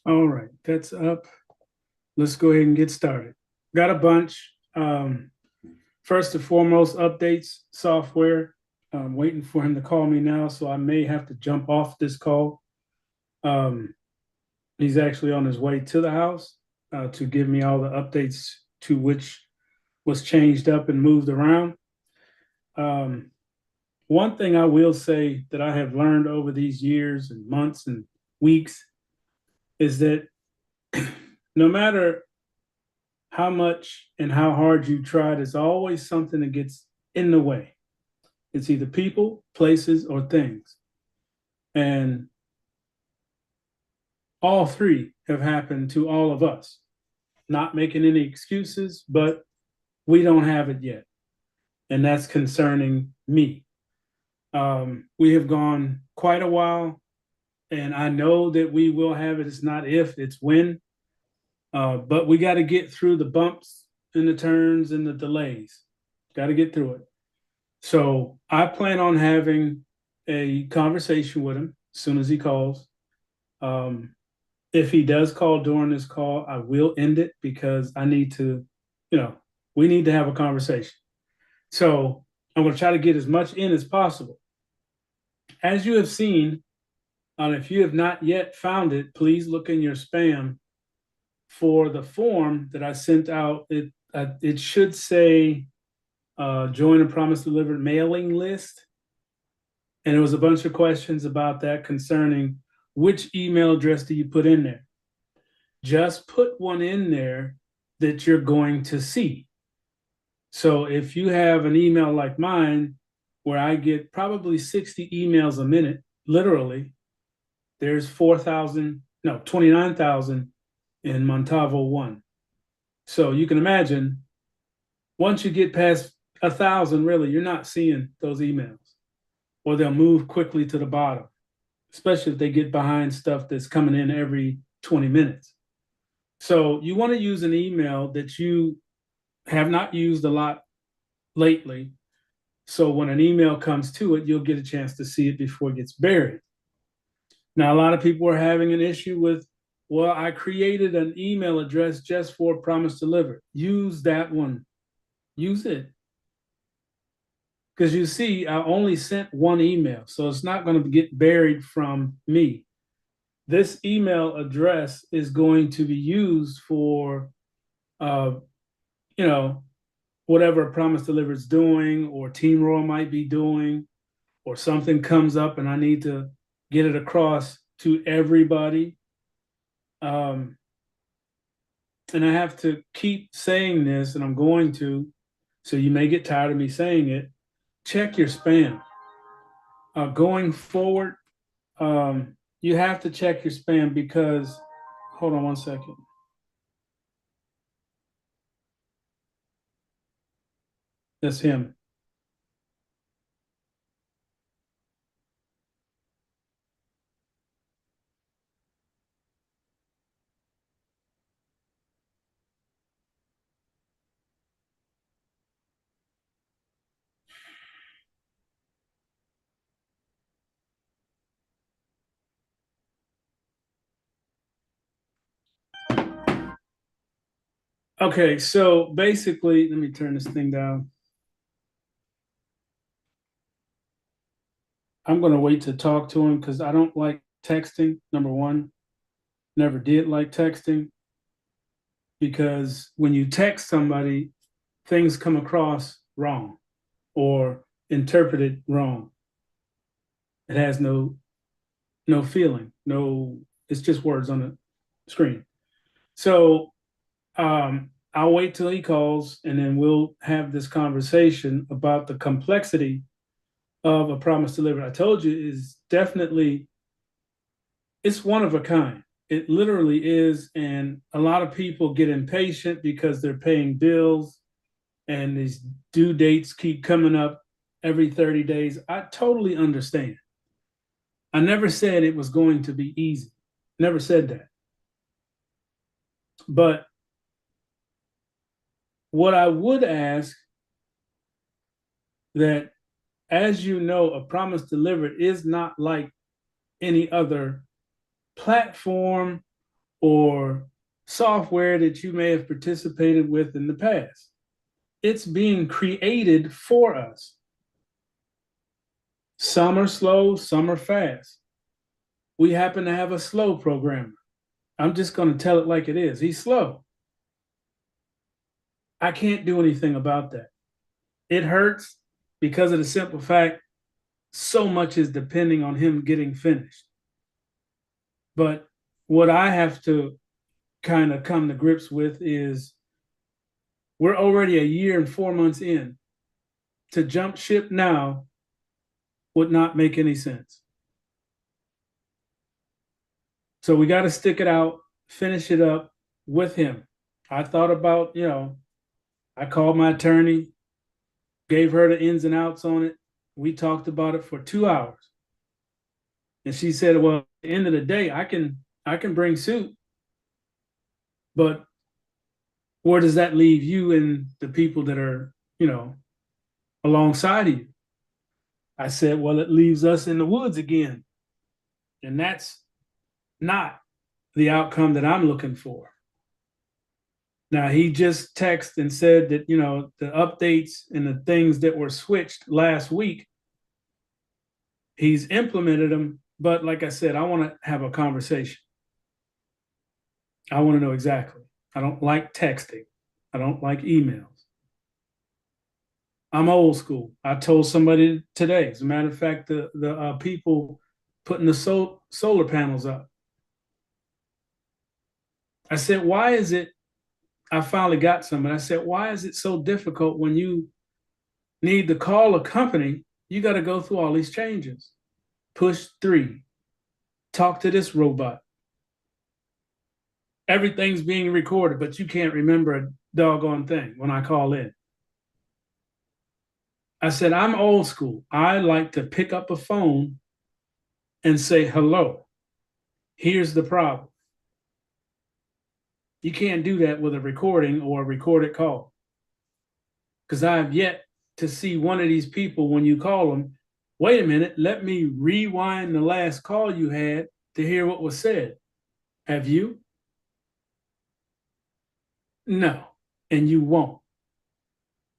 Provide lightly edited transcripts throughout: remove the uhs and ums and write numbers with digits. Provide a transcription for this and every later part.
All right, that's up. Let's go ahead and get started. Got a bunch. First and foremost, updates software. I'm waiting for him to call me now, so I may have to jump off this call. Um, he's actually on his way to the house to give me all the updates to which was changed up and moved around. Um, One thing I will say that I have learned over these years and months and weeks is that no matter how much and how hard you try, there's always something that gets in the way. It's either people, places, or things. And all three have happened to all of us. Not making any excuses, but we don't have it yet. And that's concerning me. We have gone quite a while, and I know that we will have it. It's not if, it's when. But we got to get through the bumps and the turns and the delays. Got to get through it. So I plan on having a conversation with him as soon as he calls. Um, if he does call during this call, I will end it because I need to, you know, we need to have a conversation. So I'm going to try to get as much in as possible. As you have seen, if you have not yet found it, please look in your spam for the form that I sent out. It should say join a promise delivered mailing list. And there was a bunch of questions about that concerning which email address do you put in there. Just put one in there that you're going to see. So if you have an email like mine, where I get probably 60 emails a minute, literally, there's 4,000, no, 29,000 in Montavo 1. So you can imagine once you get past 1,000, really, you're not seeing those emails, or they'll move quickly to the bottom, especially if they get behind stuff that's coming in every 20 minutes. So you want to use an email that you have not used a lot lately. So when an email comes to it, you'll get a chance to see it before it gets buried. Now, a lot of people are having an issue with, well, I created an email address just for Promise Delivered. Use that one. Use it. Because you see, I only sent one email, so it's not going to get buried from me. This email address is going to be used for, uh, you know, whatever Promise Delivered is doing, or Team Royal might be doing, or something comes up and I need to get it across to everybody. Um, and I have to keep saying this, and I'm going to, so you may get tired of me saying it. Check your spam. Going forward, you have to check your spam because, hold on one second. That's him. Okay, so basically, let me turn this thing down. I'm going to wait to talk to him because I don't like texting. Number one, never did like texting because when you text somebody, things come across wrong or interpreted wrong. It has no feeling, no. It's just words on the screen. So I'll wait till he calls, and then we'll have this conversation about the complexity of a promise delivered. I told you is definitely, it's one of a kind. It literally is, and a lot of people get impatient because they're paying bills, and these due dates keep coming up every 30 days. I totally understand. I never said it was going to be easy. Never said that. But what I would ask, that, as you know, a promise delivered is not like any other platform or software that you may have participated with in the past. It's being created for us. Some are slow, some are fast. We happen to have a slow programmer. I'm just going to tell it like it is. He's slow. I can't do anything about that. It hurts because of the simple fact so much is depending on him getting finished. But what I have to kind of come to grips with is we're already a year and 4 months in. To jump ship now would not make any sense. So we got to stick it out, finish it up with him. I thought about, I called my attorney, gave her the ins and outs on it. We talked about it for 2 hours. And she said, well, at the end of the day, I can bring suit. But where does that leave you and the people that are, alongside of you? I said, well, it leaves us in the woods again. And that's not the outcome that I'm looking for. Now, he just texted and said that, the updates and the things that were switched last week, he's implemented them. But like I said, I want to have a conversation. I want to know exactly. I don't like texting. I don't like emails. I'm old school. I told somebody today, as a matter of fact, the people putting the solar panels up, I said, why is it, I finally got some, and I said, why is it so difficult when you need to call a company, you got to go through all these changes. Push 3, talk to this robot. Everything's being recorded, but you can't remember a doggone thing when I call in. I said, I'm old school. I like to pick up a phone and say, hello, here's the problem. You can't do that with a recording or a recorded call. Because I have yet to see one of these people when you call them, wait a minute, let me rewind the last call you had to hear what was said. Have you? No, and you won't.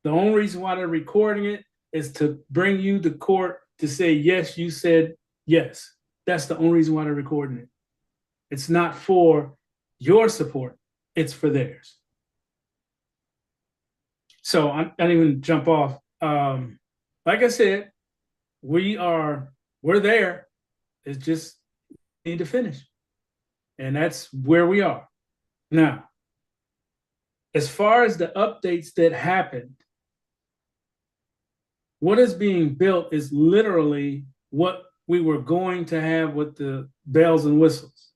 The only reason why they're recording it is to bring you to court to say, yes, you said yes. That's the only reason why they're recording it. It's not for your support, it's for theirs. So I didn't even jump off. Like I said, we're there. It's just need to finish. And that's where we are. Now, as far as the updates that happened, what is being built is literally what we were going to have with the bells and whistles.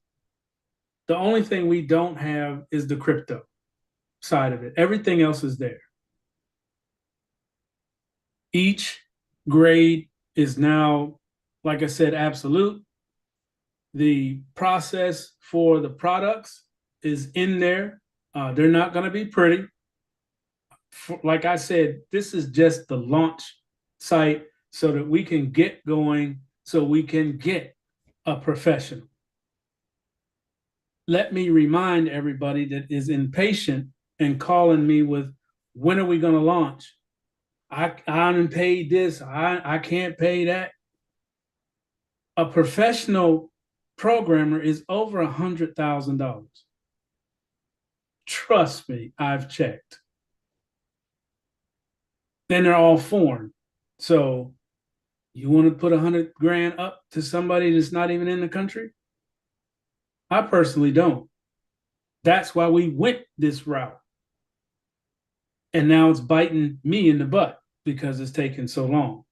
The only thing we don't have is the crypto side of it. Everything else is there. Each grade is now, like I said, absolute. The process for the products is in there. They're not going to be pretty. Like I said, this is just the launch site so that we can get going, so we can get a professional. Let me remind everybody that is impatient and calling me with, when are we going to launch? I haven't paid this. I can't pay that. A professional programmer is over $100,000. Trust me, I've checked. Then they're all foreign. So you want to put 100 grand up to somebody that's not even in the country? I personally don't. That's why we went this route. And now it's biting me in the butt because it's taking so long.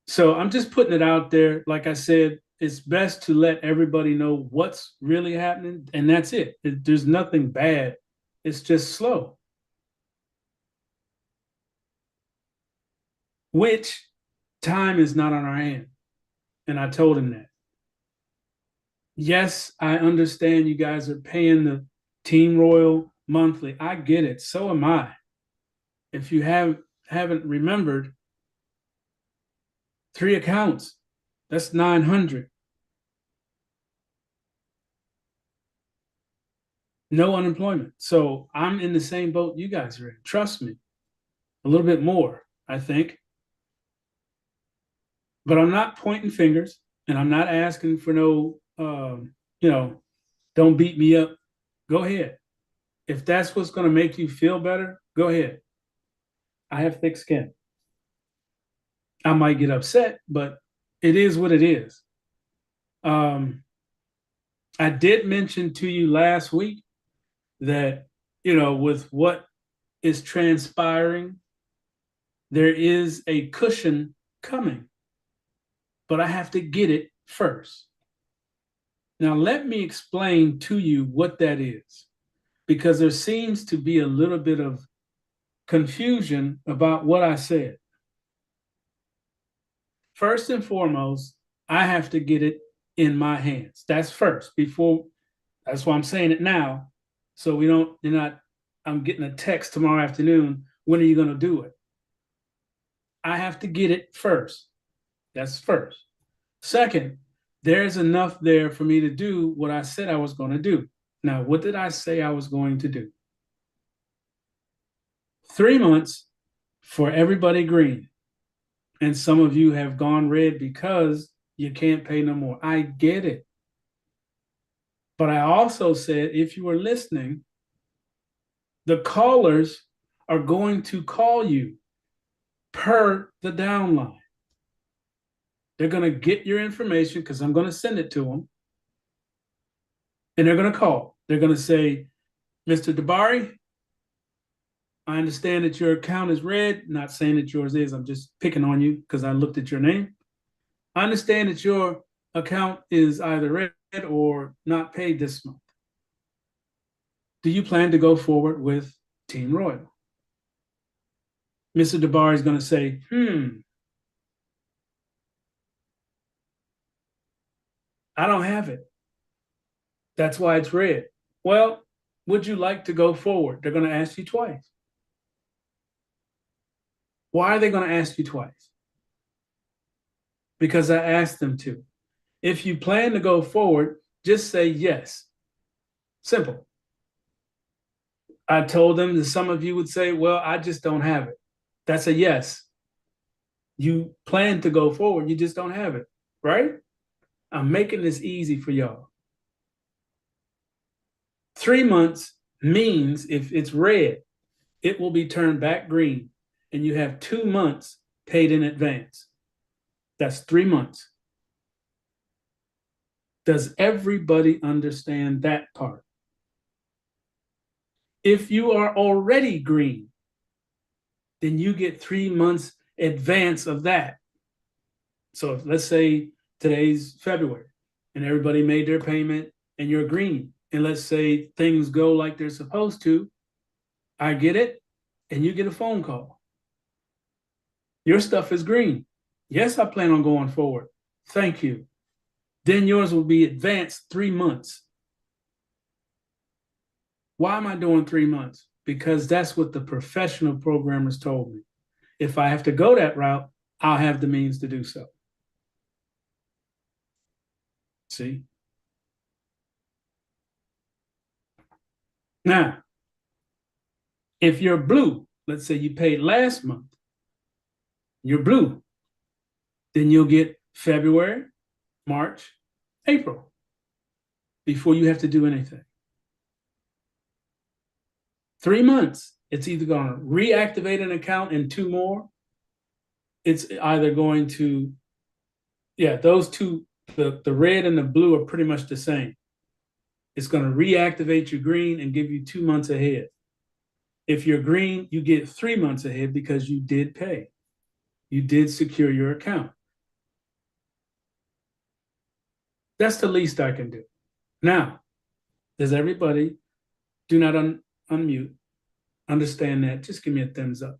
So I'm just putting it out there. Like I said, it's best to let everybody know what's really happening. And that's it. There's nothing bad. It's just slow. Which time is not on our hand. And I told him that. Yes, I understand you guys are paying the Team Royal monthly. I get it. So am I. If you haven't remembered, 3 accounts, that's 900. no unemployment. So I'm in the same boat you guys are in. Trust me, a little bit more, I think. But I'm not pointing fingers and I'm not asking for no, don't beat me up. Go ahead. If that's what's going to make you feel better, go ahead. I have thick skin. I might get upset, but it is what it is. Um, I did mention to you last week that, with what is transpiring, there is a cushion coming, but I have to get it first. Now, let me explain to you what that is, because there seems to be a little bit of confusion about what I said. First and foremost, I have to get it in my hands. That's first before, that's why I'm saying it now. So you're not, I'm getting a text tomorrow afternoon. When are you going to do it? I have to get it first. That's first. Second, there's enough there for me to do what I said I was going to do. Now, what did I say I was going to do? 3 months for everybody green. And some of you have gone red because you can't pay no more. I get it. But I also said, if you were listening, the callers are going to call you per the downline. They're going to get your information because I'm going to send it to them. And they're going to call. They're going to say, Mr. Dabari, I understand that your account is red. Not saying that yours is. I'm just picking on you because I looked at your name. I understand that your account is either red or not paid this month. Do you plan to go forward with Team Royal? Mr. Dabari is going to say, I don't have it. That's why it's red. Well, would you like to go forward? They're going to ask you twice. Why are they going to ask you twice? Because I asked them to. If you plan to go forward, just say yes. Simple. I told them that some of you would say, well, I just don't have it. That's a yes. You plan to go forward, you just don't have it, right? I'm making this easy for y'all. 3 months means if it's red, it will be turned back green, and you have 2 months paid in advance. That's 3 months. Does everybody understand that part? If you are already green, then you get 3 months advance of that. So let's say today's February and everybody made their payment and you're green. And let's say things go like they're supposed to. I get it. And you get a phone call. Your stuff is green. Yes, I plan on going forward. Thank you. Then yours will be advanced 3 months. Why am I doing 3 months? Because that's what the professional programmers told me. If I have to go that route, I'll have the means to do so. See? Now, if you're blue, let's say you paid last month, you're blue, then you'll get February, March, April before you have to do anything. 3 months, it's either going to reactivate an account in 2 more. It's either going to, those two, the red and the blue are pretty much the same. It's going to reactivate your green and give you 2 months ahead. If you're green, you get 3 months ahead because you did pay. You did secure your account. That's the least I can do. Now, does everybody, do not unmute, understand that? Just give me a thumbs up.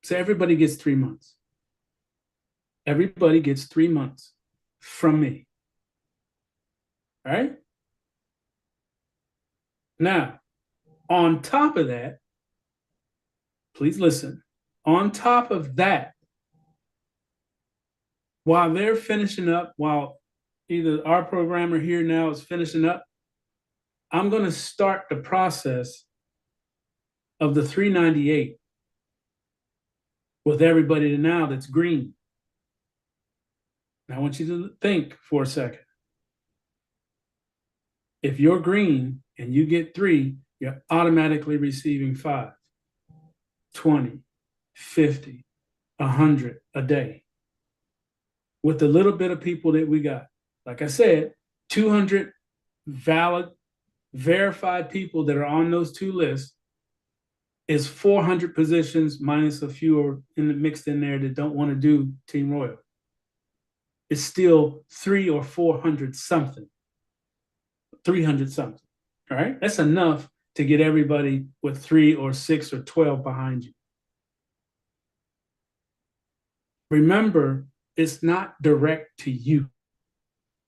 So everybody gets 3 months. Everybody gets 3 months from me. All right? Now, on top of that, please listen. On top of that, while they're finishing up, while either our programmer here now is finishing up. I'm going to start the process of the 398 with everybody now that's green. Now, I want you to think for a second. If you're green and you get 3, you're automatically receiving 5, 20, 50, 100 a day. With the little bit of people that we got, like I said, 200 valid, verified people that are on those 2 lists is 400 positions minus a few mixed in there that don't want to do Team Royal. It's still 300 or 400 something, 300 something. All right, that's enough to get everybody with 3 or 6 or 12 behind you. Remember, it's not direct to you.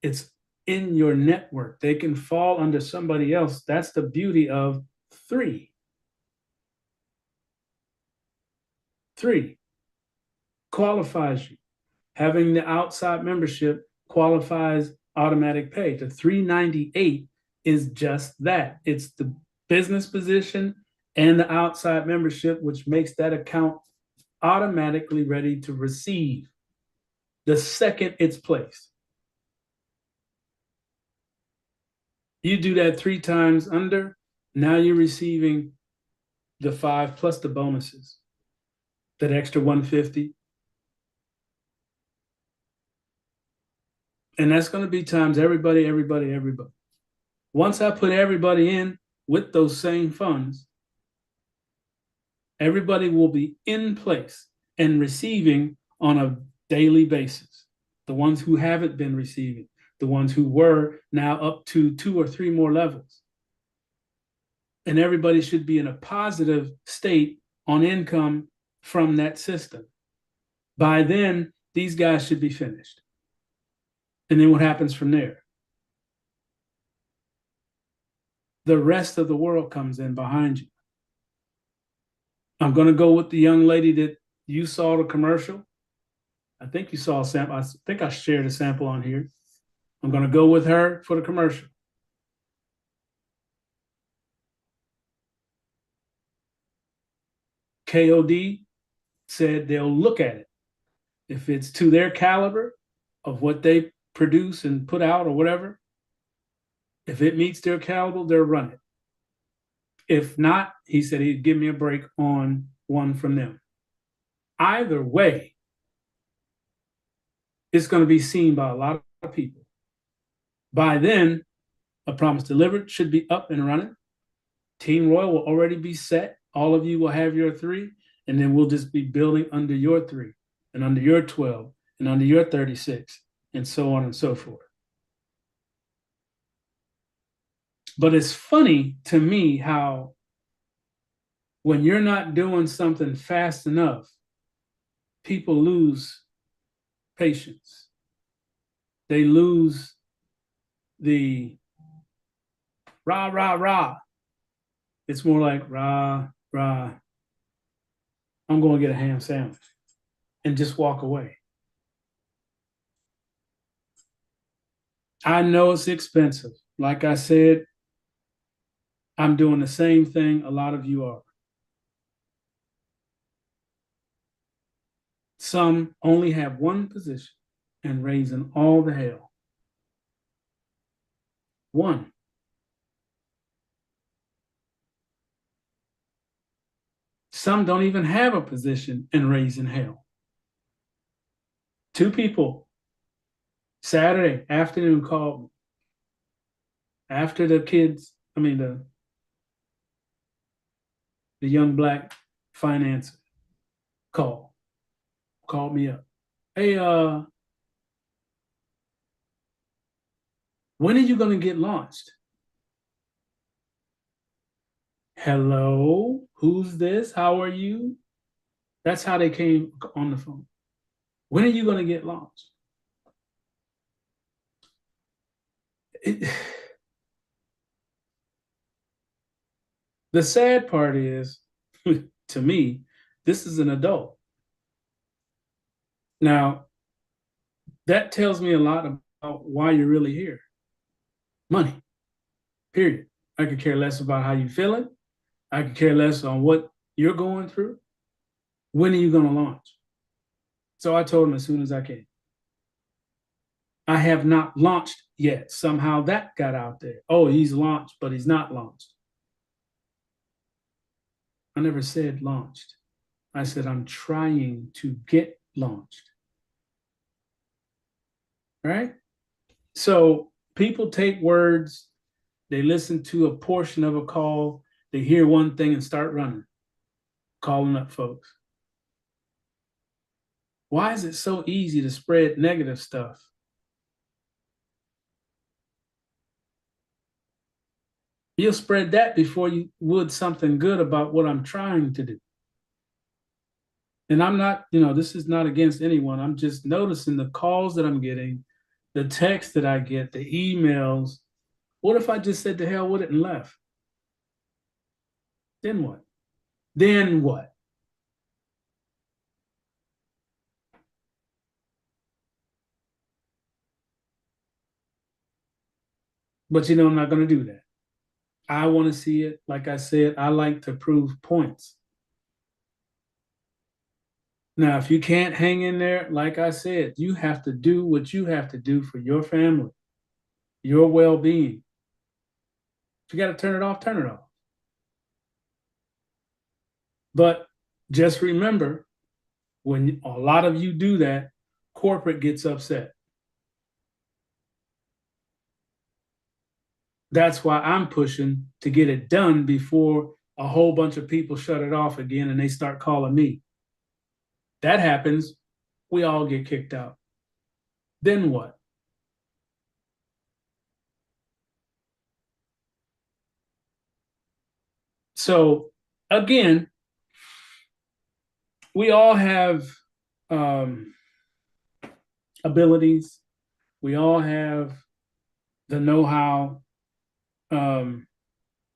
It's in your network. They can fall under somebody else. That's the beauty of 3. 3 qualifies you. Having the outside membership qualifies automatic pay. The 398 is just that. It's the business position and the outside membership, which makes that account automatically ready to receive the second it's placed. You do that 3 times under, now you're receiving the 5 plus the bonuses, that extra 150. And that's going to be times everybody. Once I put everybody in with those same funds, everybody will be in place and receiving on a daily basis. The ones who haven't been receiving, the ones who were now up to 2 or 3 more levels. And everybody should be in a positive state on income from that system. By then, these guys should be finished. And then what happens from there? The rest of the world comes in behind you. I'm going to go with the young lady that you saw the commercial. I think you saw a sample. I think I shared a sample on here. I'm going to go with her for the commercial. KOD said they'll look at it. If it's to their caliber of what they produce and put out or whatever, if it meets their caliber, they'll run it. If not, he said he'd give me a break on one from them. Either way, it's going to be seen by a lot of people. By then, A Promise Delivered should be up and running. Team Royal will already be set. All of you will have your 3, and then we'll just be building under your 3 and under your 12 and under your 36 and so on and so forth. But it's funny to me how when you're not doing something fast enough, people lose patience. They lose the rah, rah, rah. It's more like rah, rah. I'm going to get a ham sandwich and just walk away. I know it's expensive. Like I said, I'm doing the same thing a lot of you are. Some only have one position and raising all the hell. One. Some don't even have a position and raising hell. 2 people Saturday afternoon called me after the young black financer called me up. Hey, when are you going to get launched? Hello, who's this? How are you? That's how they came on the phone. When are you going to get launched? The sad part is, to me, this is an adult. Now, that tells me a lot why you're really here. Money, period. I could care less about how you're feeling. I could care less on what you're going through. When are you going to launch? So I told him as soon as I can. I have not launched yet. Somehow that got out there. Oh, he's launched, but he's not launched. I never said launched. I said I'm trying to get launched. Right? So people take words, they listen to a portion of a call, they hear one thing and start running, calling up folks. Why is it so easy to spread negative stuff? You'll spread that before you would something good about what I'm trying to do. And I'm not, this is not against anyone. I'm just noticing the calls that I'm getting, the texts that I get, the emails. What if I just said to hell with it and left? Then what? Then what? But I'm not going to do that. I want to see it. Like I said, I like to prove points. Now, if you can't hang in there, like I said, you have to do what you have to do for your family, your well being. If you got to turn it off, turn it off. But just remember, when a lot of you do that, corporate gets upset. That's why I'm pushing to get it done before a whole bunch of people shut it off again and they start calling me. That happens, we all get kicked out. Then what? So again, we all have um, abilities. We all have the know-how.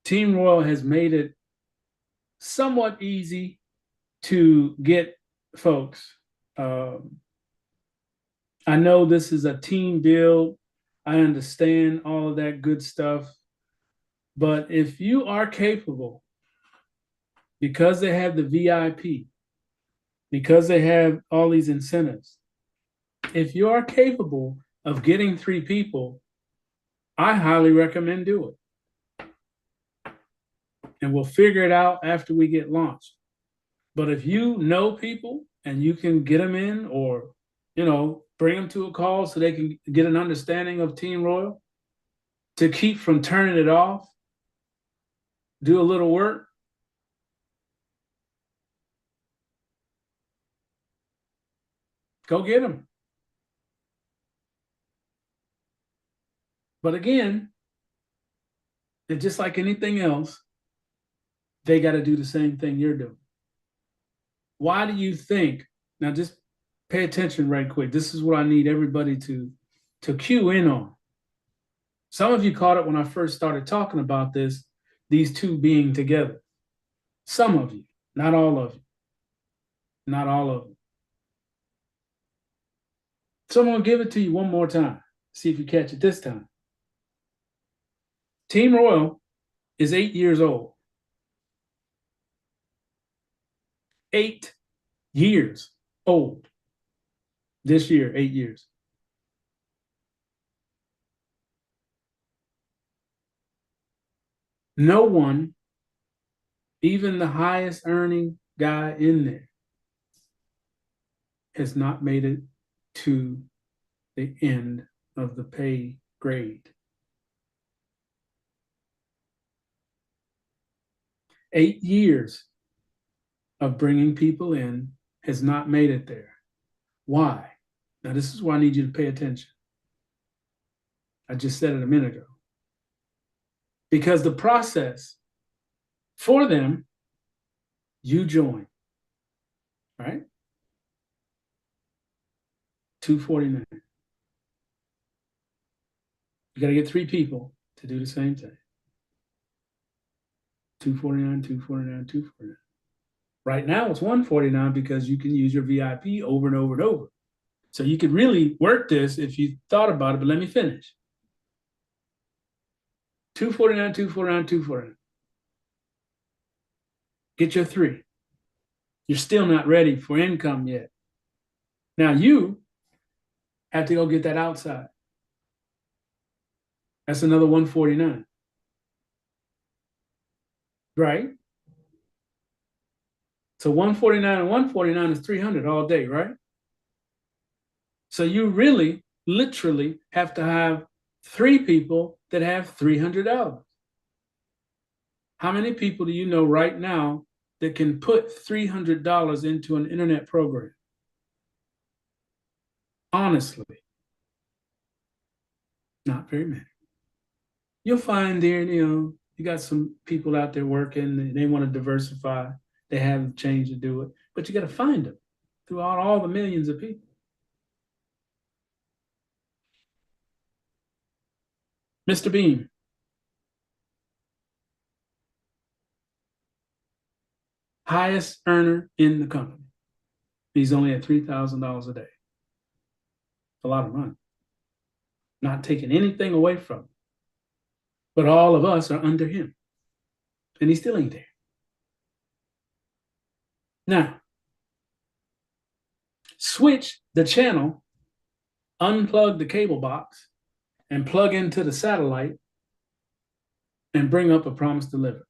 Team Royal has made it somewhat easy to get folks. I know this is a team build. I understand all of that good stuff. But if you are capable, because they have the VIP, because they have all these incentives, if you are capable of getting 3 people, I highly recommend do it. And we'll figure it out after we get launched. But if you know people and you can get them in or, bring them to a call so they can get an understanding of Team Royal to keep from turning it off, do a little work, go get them. But again, it's just like anything else, they got to do the same thing you're doing. Why do you think? Now, just pay attention right quick. This is what I need everybody to cue in on. Some of you caught it when I first started talking about this, these two being together. Some of you, not all of you. Not all of them. So I'm going to give it to you one more time. See if you catch it this time. Team Royal is 8 years old. 8 years old. This year, 8 years. No one, even the highest earning guy in there, has not made it to the end of the pay grade. 8 years of bringing people in has not made it there. Why? Now, this is why I need you to pay attention. I just said it a minute ago. Because the process for them, you join, right? $249. You got to get 3 people to do the same thing. $249, $249, $249. Right now it's $149 because you can use your VIP over and over and over. So you could really work this if you thought about it, but let me finish. 249, 249, 249. Get your 3. You're still not ready for income yet. Now you have to go get that outside. That's another 149. Right? So 149 and 149 is 300 all day, right? So you really, literally have to have 3 people that have $300. How many people do you know right now that can put $300 into an internet program? Honestly, not very many. You'll find there, you got some people out there working and they want to diversify. They have the change to do it, but you got to find them throughout all the millions of people. Mr. Beam, highest earner in the company. He's only at $3,000 a day. A lot of money. Not taking anything away from him. But all of us are under him. And he still ain't there. Now, switch the channel, unplug the cable box, and plug into the satellite and bring up a promise delivered.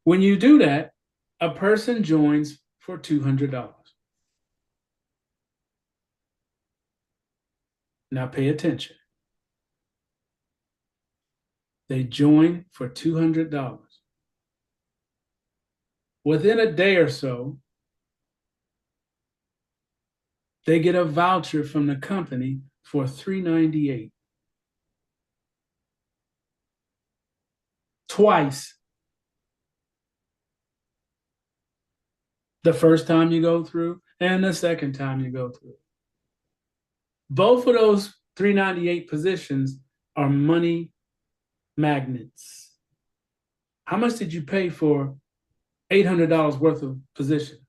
When you do that, a person joins for $200. Now pay attention. They join for $200. Within a day or so, they get a voucher from the company for $398. Twice. The first time you go through and the second time you go through. Both of those $398 positions are money magnets. How much did you pay for $800 worth of positions?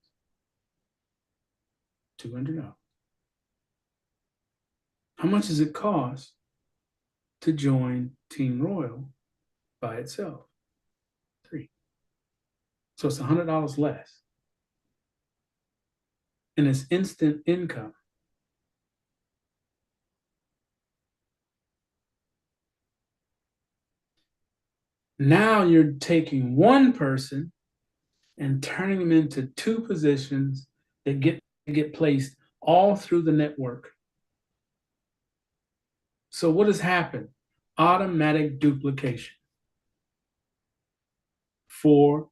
$200. How much does it cost to join Team Royal by itself? $3. So it's $100 less. And it's instant income. Now you're taking one person and turning them into 2 positions that get placed all through the network. So what has happened? Automatic duplication for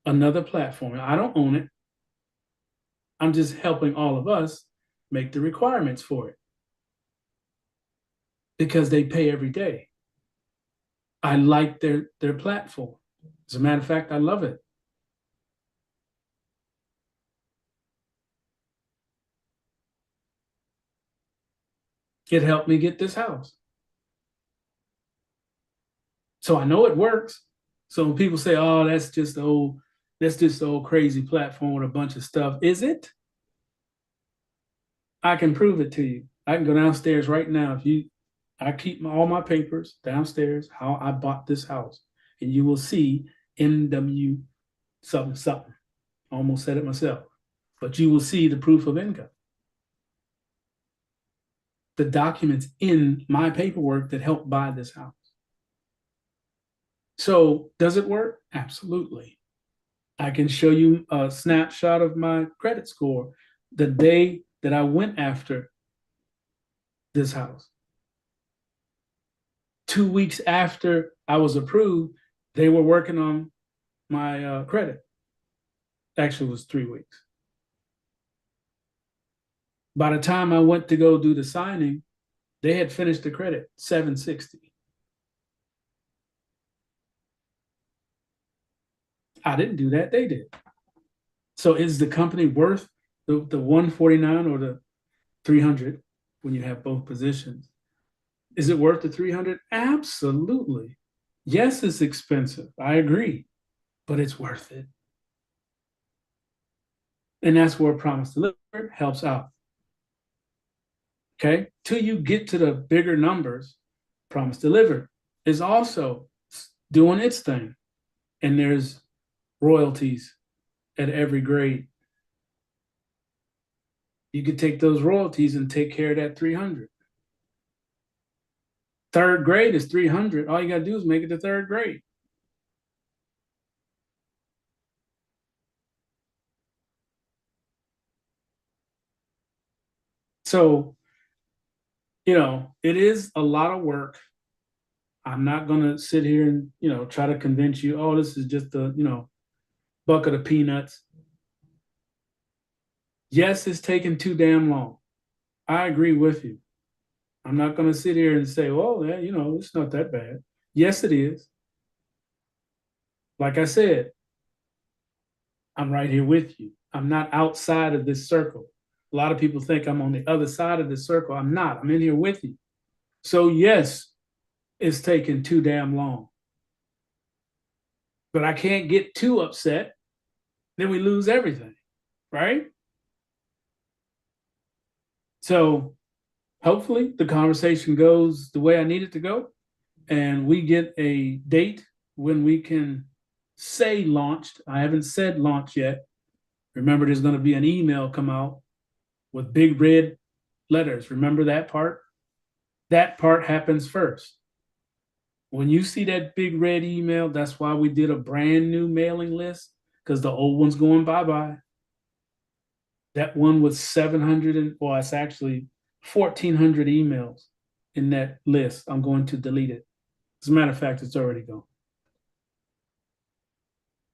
another platform. I don't own it. I'm just helping all of us make the requirements for it because they pay every day. I like their platform. As a matter of fact, I love it. It helped me get this house. So I know it works. So when people say, oh, that's just the old crazy platform with a bunch of stuff. Is it? I can prove it to you. I can go downstairs right now. I keep all my papers downstairs, how I bought this house, and you will see MW something, something. I almost said it myself, but you will see the proof of income. The documents in my paperwork that helped buy this house. So does it work? Absolutely. I can show you a snapshot of my credit score the day that I went after this house. 2 weeks after I was approved, they were working on my credit. Actually, it was 3 weeks. By the time I went to go do the signing, they had finished the credit, 760. I didn't do that, they did. So is the company worth the 149 or the 300 when you have both positions? Is it worth the 300? Absolutely. Yes, it's expensive. I agree, but it's worth it. And that's where Promise Delivered helps out. Okay. Till you get to the bigger numbers, Promise Delivered is also doing its thing. And there's royalties at every grade. You could take those royalties and take care of that 300. Third grade is 300. All you got to do is make it to third grade. So, it is a lot of work. I'm not going to sit here and, try to convince you, oh, this is just a, bucket of peanuts. Yes, it's taking too damn long. I agree with you. I'm not going to sit here and say, well, yeah, it's not that bad. Yes, it is. Like I said, I'm right here with you. I'm not outside of this circle. A lot of people think I'm on the other side of the circle. I'm not. I'm in here with you. So, yes, it's taking too damn long. But I can't get too upset. Then we lose everything, right? So, hopefully, the conversation goes the way I need it to go. And we get a date when we can say launched. I haven't said launch yet. Remember, there's going to be an email come out with big red letters. Remember that part? That part happens first. When you see that big red email, that's why we did a brand new mailing list, because the old one's going bye-bye. That one was 700, well, it's actually 1,400 emails in that list. I'm going to delete it. As a matter of fact, it's already gone.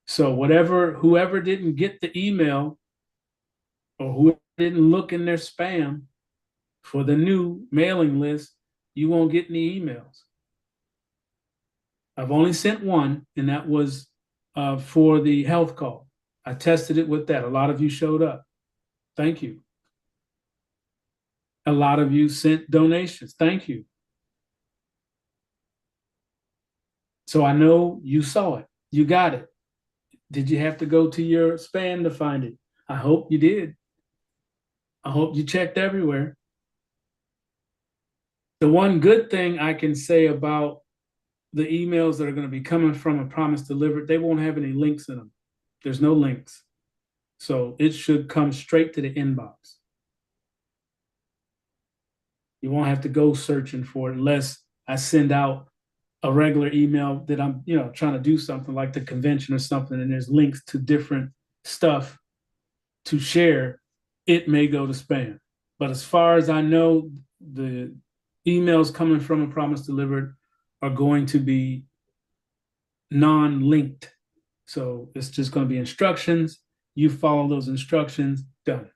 So whoever didn't get the email, or whoever didn't look in their spam for the new mailing list, you won't get any emails. I've only sent one, and that was for the health call. I tested it with that. A lot of you showed up. Thank you. A lot of you sent donations. Thank you. So I know you saw it. You got it. Did you have to go to your spam to find it? I hope you did. I hope you checked everywhere. The one good thing I can say about the emails that are going to be coming from A Promise Delivered, they won't have any links in them. There's no links. So it should come straight to the inbox. You won't have to go searching for it unless I send out a regular email that I'm, trying to do something like the convention or something, and there's links to different stuff to share. It may go to spam. But as far as I know, the emails coming from A Promise Delivered are going to be non-linked. So it's just going to be instructions. You follow those instructions, done.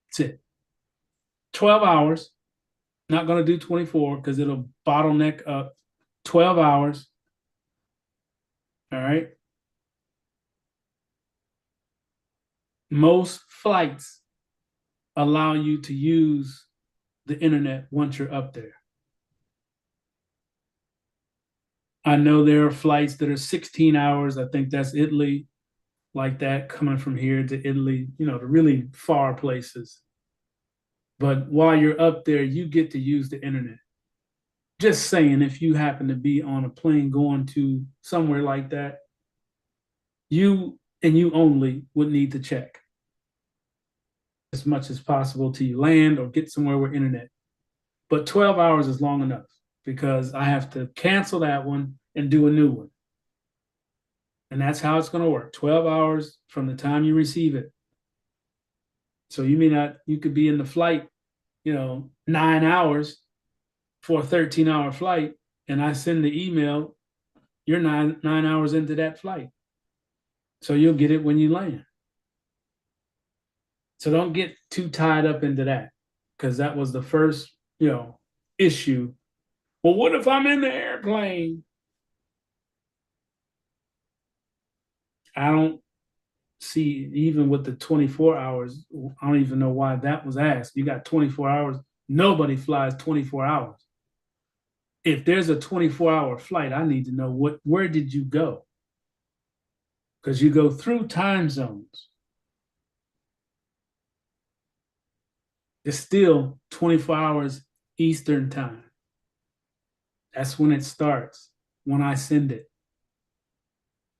That's it. 12 hours. Not going to do 24 because it'll bottleneck up. 12 hours. All right. Most flights allow you to use the internet once you're up there. I know there are flights that are 16 hours. I think that's Italy, like that, coming from here to Italy, the really far places. But while you're up there, you get to use the internet. Just saying, if you happen to be on a plane going to somewhere like that, you and you only would need to check as much as possible till you land or get somewhere with internet. But 12 hours is long enough because I have to cancel that one and do a new one. And that's how it's going to work. 12 hours from the time you receive it. So you could be in the flight, 9 hours for a 13-hour flight, and I send the email, you're nine hours into that flight. So you'll get it when you land. So don't get too tied up into that, because that was the first, issue. Well, what if I'm in the airplane? I don't see, even with the 24 hours, I don't even know why that was asked. You got 24 hours. Nobody flies 24 hours. If there's a 24-hour flight, I need to know where did you go? Because you go through time zones. It's still 24 hours Eastern time. That's when it starts, when I send it.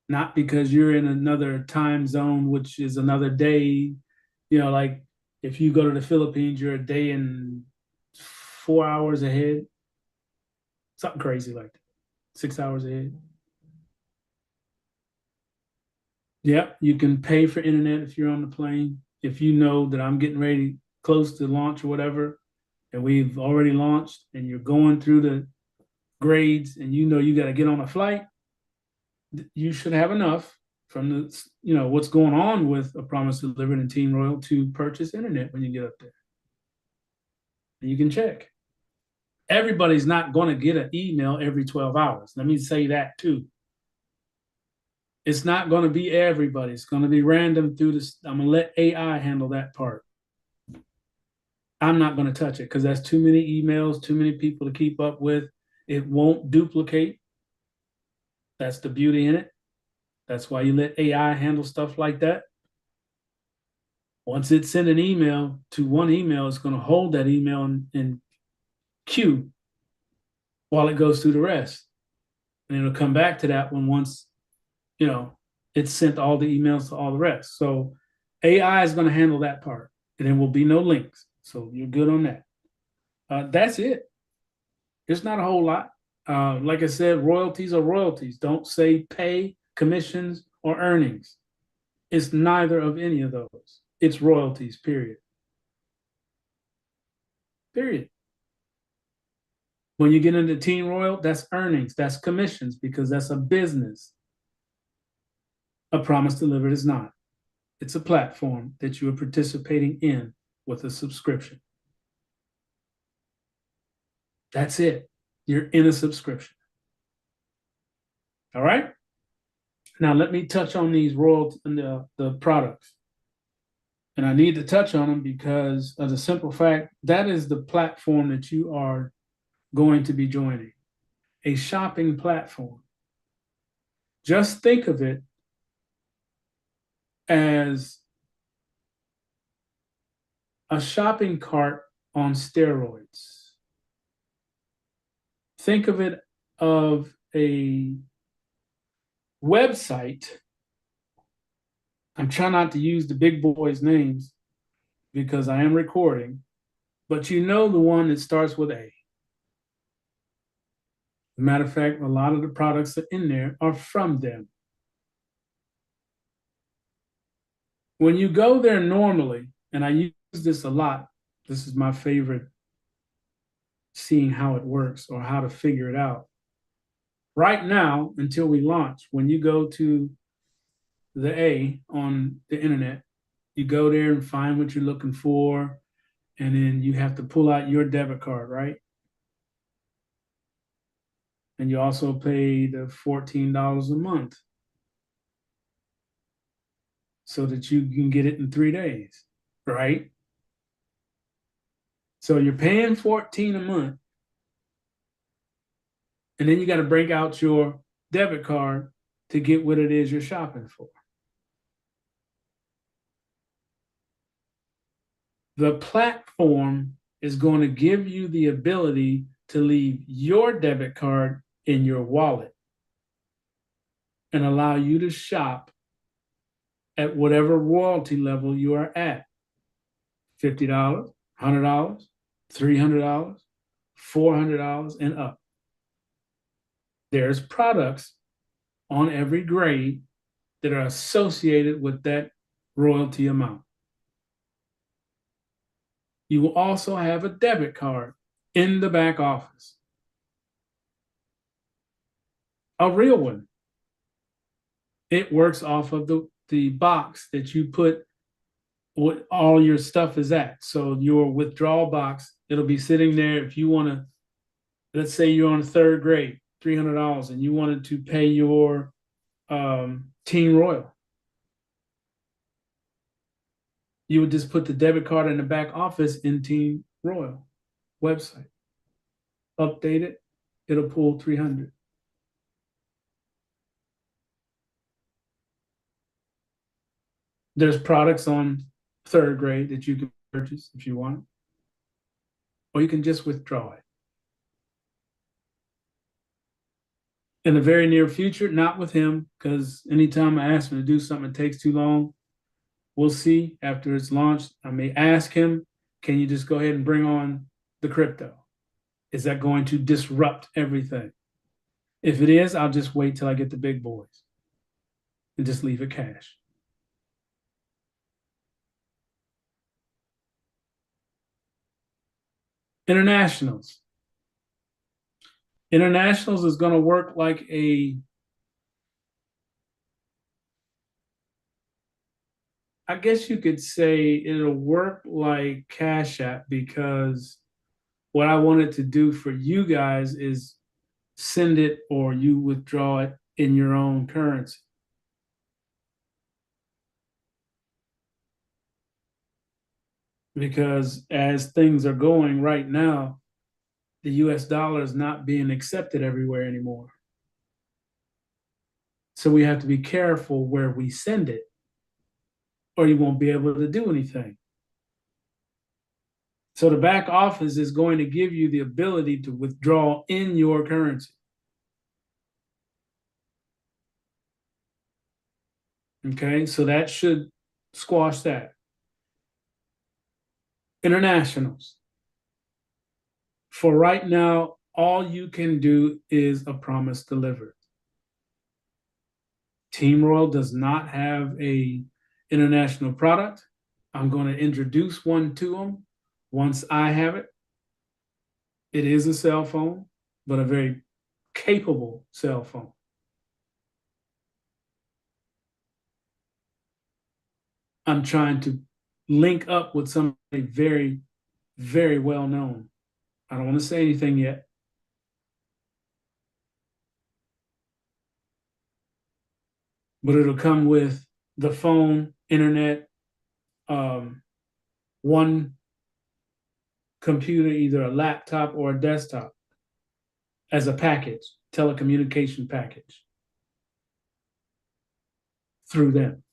Not because you're in another time zone, which is another day. Like if you go to the Philippines, you're a day and 4 hours ahead, something crazy like that, 6 hours ahead. Yep, you can pay for internet if you're on the plane. If you know that I'm getting ready, close to launch or whatever, and we've already launched, and you're going through the grades, and you got to get on a flight, you should have enough from what's going on with A Promise Delivered and Team Royal to purchase internet when you get up there. And you can check. Everybody's not going to get an email every 12 hours. Let me say that too. It's not going to be everybody. It's going to be random through this. I'm going to let AI handle that part. I'm not going to touch it because that's too many emails, too many people to keep up with. It won't duplicate. That's the beauty in it. That's why you let AI handle stuff like that. Once it sends an email to one email, it's going to hold that email in queue while it goes through the rest. And it'll come back to that one once, it's sent all the emails to all the rest. So AI is going to handle that part, and there will be no links. So you're good on that. That's it. It's not a whole lot. Like I said, royalties are royalties. Don't say pay, commissions, or earnings. It's neither of any of those. It's royalties, period. Period. When you get into Team Royal, that's earnings, that's commissions, because that's a business. A Promise Delivered is not. It's a platform that you are participating in with a subscription. That's it. You're in a subscription. All right. Now let me touch on these royalty and the products. And I need to touch on them because, as a simple fact, that is the platform that you are going to be joining, a shopping platform. Just think of it as a shopping cart on steroids. Think of it of a website. I'm trying not to use the big boys' names because I am recording, but you know the one that starts with A. As a matter of fact, a lot of the products that are in there are from them. When you go there normally, and I use this a lot, this is my favorite, seeing how it works or how to figure it out. Right now, until we launch, when you go to the A on the internet, you go there and find what you're looking for, and then you have to pull out your debit card, right? And you also pay the $14 a month so that you can get it in 3 days, right? So you're paying 14 a month, and then you got to break out your debit card to get what it is you're shopping for. The platform is going to give you the ability to leave your debit card in your wallet and allow you to shop at whatever royalty level you are at. $50, $100, $300, $400, and up. There's products on every grade that are associated with that royalty amount. You will also have a debit card in the back office, a real one. It works off of the box that you put what all your stuff is at. So your withdrawal box, it'll be sitting there. If you want to, let's say you're on third grade, $300, and you wanted to pay your Team Royal, you would just put the debit card in the back office in Team Royal website, update it, it'll pull 300. There's products on third grade that you can purchase if you want. or you can just withdraw it. In the very near future, not with him, because anytime I ask him to do something, it takes too long. We'll see after it's launched. I may ask him, can you just go ahead and bring on the crypto? Is that going to disrupt everything? If it is, I'll just wait till I get the big boys and just leave it cash. Internationals. Internationals is going to work like I guess you could say it'll work like Cash App, because what I wanted to do for you guys is send it or you withdraw it in your own currency. Because as things are going right now, the US dollar is not being accepted everywhere anymore. So we have to be careful where we send it, or you won't be able to do anything. So the back office is going to give you the ability to withdraw in your currency. Okay, so that should squash that. Internationals. For right now, all you can do is a promise delivered. Team Royal does not have a international product. I'm going to introduce one to them once I have it. It is a cell phone, but a very capable cell phone. I'm trying to link up with somebody very, very well known. I don't want to say anything yet. But it'll come with the phone, internet, one computer, either a laptop or a desktop, as a package, telecommunication package through them.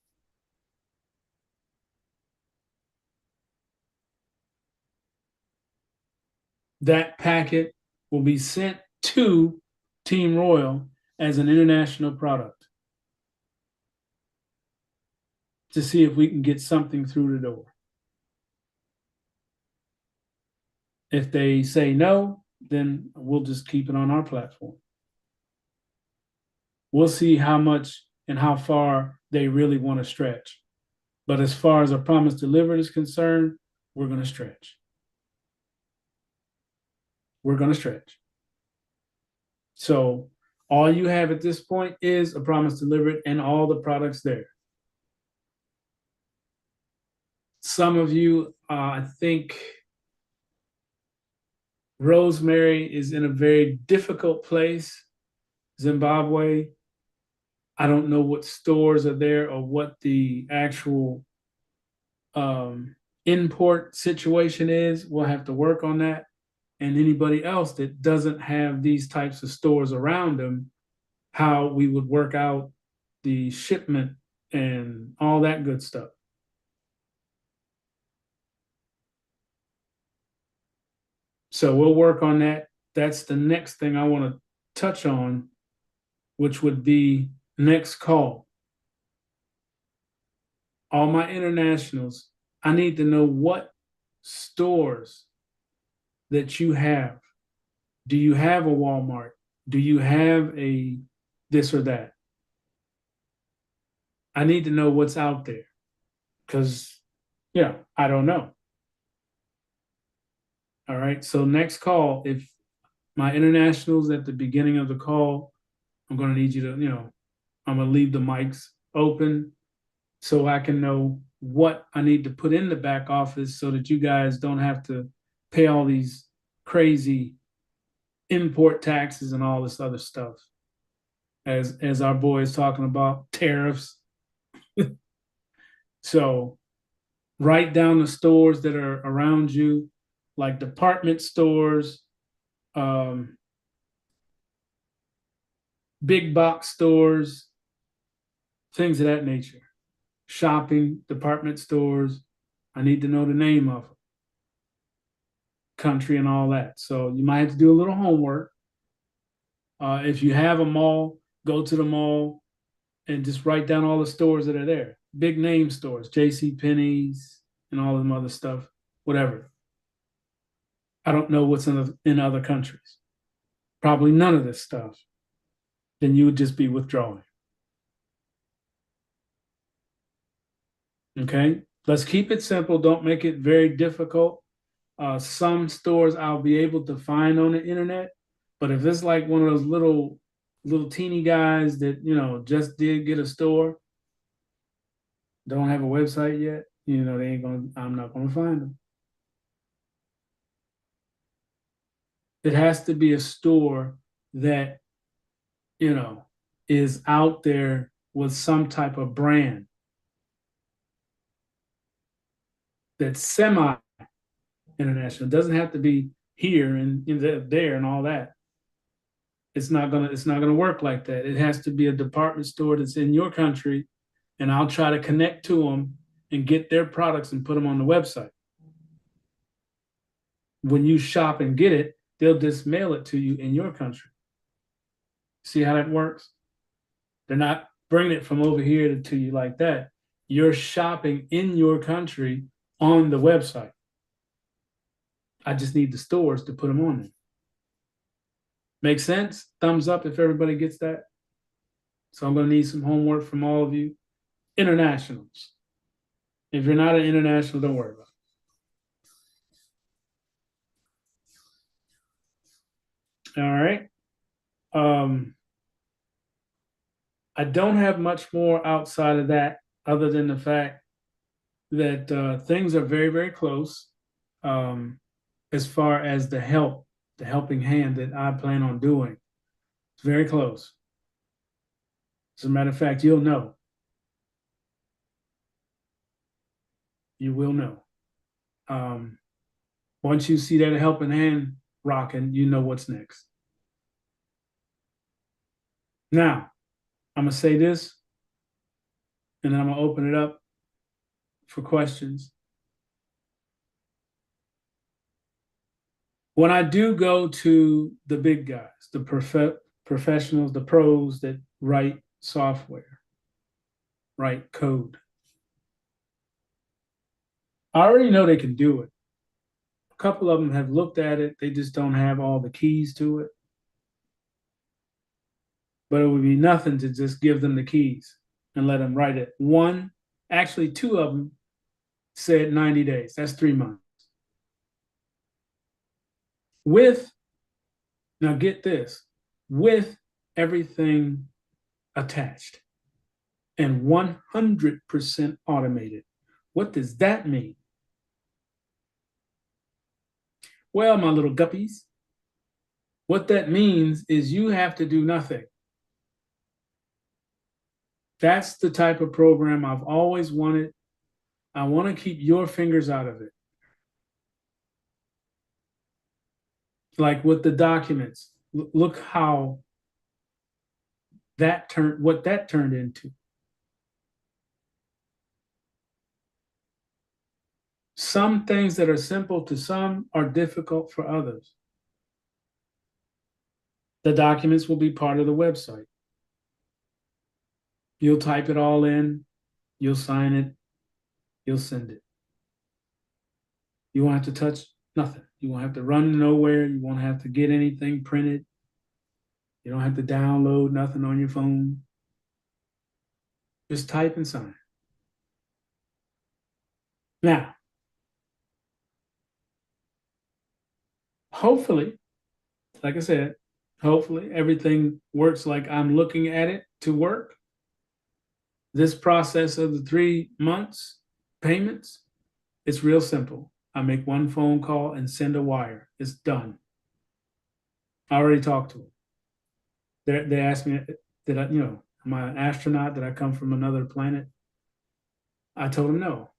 That packet will be sent to Team Royal as an international product to see if we can get something through the door. If they say no, then we'll just keep it on our platform. We'll see how much and how far they really want to stretch. But as far as a promise delivered is concerned, we're going to stretch. We're going to stretch. So all you have at this point is a promise delivered and all the products there. Some of you, I think Rosemary is in a very difficult place. Zimbabwe. I don't know what stores are there or what the actual import situation is. We'll have to work on that. And anybody else that doesn't have these types of stores around them, how we would work out the shipment and all that good stuff. So we'll work on that. That's the next thing I want to touch on, which would be next call. All my internationals, I need to know what stores that you have. Do you have a Walmart? Do you have a this or that? I need to know what's out there, because, I don't know. All right. So next call, if my internationals at the beginning of the call, I'm going to need you to, I'm going to leave the mics open so I can know what I need to put in the back office so that you guys don't have to pay all these crazy import taxes and all this other stuff. As our boy is talking about tariffs. So write down the stores that are around you, like department stores, big box stores, things of that nature. Shopping, department stores. I need to know the name of them. country and all that. So you might have to do a little homework. If you have a mall, go to the mall and just write down all the stores that are there. Big name stores, J.C. Penney's and all them other stuff, whatever. I don't know what's in other countries. Probably none of this stuff. Then you would just be withdrawing. Okay, let's keep it simple. Don't make it very difficult. Some stores I'll be able to find on the internet, but if it's like one of those little teeny guys that just did get a store, don't have a website yet, they ain't gonna. I'm not gonna find them. It has to be a store that is out there with some type of brand that's semi international. It doesn't have to be here and there and all that. It's not gonna work like that. It has to be a department store that's in your country, and I'll try to connect to them and get their products and put them on the website. When you shop and get it, they'll just mail it to you in your country. See how that works? They're not bringing it from over here to you like that. You're shopping in your country on the website. I just need the stores to put them on there. Make sense? Thumbs up if everybody gets that. So I'm going to need some homework from all of you. Internationals. If you're not an international, don't worry about it. All right. I don't have much more outside of that, other than the fact that things are very, very close as far as the helping hand that I plan on doing. It's very close. As a matter of fact, you'll know. You will know. Once you see that helping hand rocking, you know what's next. Now, I'm going to say this, and then I'm going to open it up for questions. When I do go to the big guys, the professionals, the pros that write software, write code, I already know they can do it. A couple of them have looked at it. They just don't have all the keys to it. But it would be nothing to just give them the keys and let them write it. Actually, two of them said 90 days. That's 3 months. Now get this, with everything attached and 100% automated. What does that mean? Well, my little guppies, what that means is you have to do nothing. That's the type of program I've always wanted. I want to keep your fingers out of it. Like with the documents, look how what that turned into. Some things that are simple to some are difficult for others. The documents will be part of the website. You'll type it all in, you'll sign it, you'll send it. You won't have to touch nothing. You won't have to run nowhere. You won't have to get anything printed. You don't have to download nothing on your phone. Just type and sign. Now, hopefully, like I said, hopefully everything works like I'm looking at it to work. This process of the 3 months payments, it's real simple. I make one phone call and send a wire. It's done. I already talked to them. They asked me, am I an astronaut? Did I come from another planet? I told them no.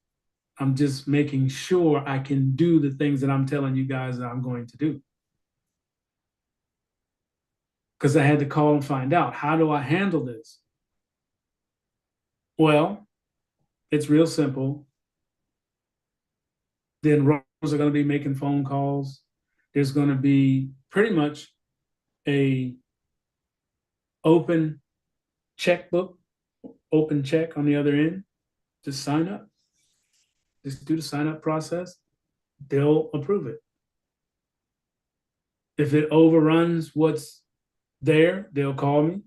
I'm just making sure I can do the things that I'm telling you guys that I'm going to do. Because I had to call and find out, how do I handle this? Well, it's real simple. The enrollers are going to be making phone calls. there's going to be pretty much a open checkbook, open check on the other end. Just sign up. Just do the sign up process. They'll approve it. If it overruns what's there, they'll call me,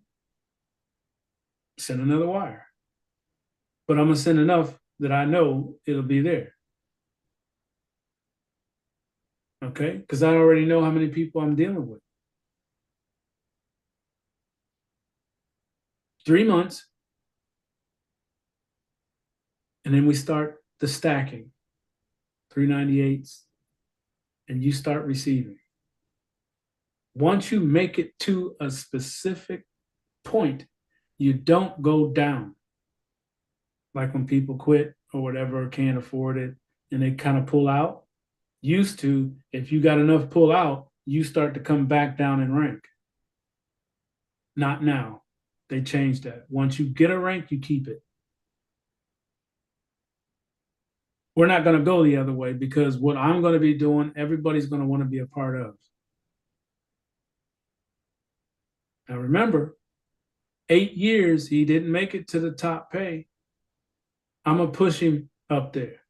send another wire. But I'm going to send enough that I know it'll be there. Okay? Because I already know how many people I'm dealing with. 3 months. And then we start the stacking, 398s, and you start receiving. Once you make it to a specific point, you don't go down. Like when people quit or whatever, can't afford it, and they kind of pull out. Used to, if you got enough pull out, you start to come back down in rank. Not now. They changed that. Once you get a rank, you keep it. We're not going to go the other way because what I'm going to be doing, everybody's going to want to be a part of. Now remember, 8 years, he didn't make it to the top pay. I'm going to push him up there.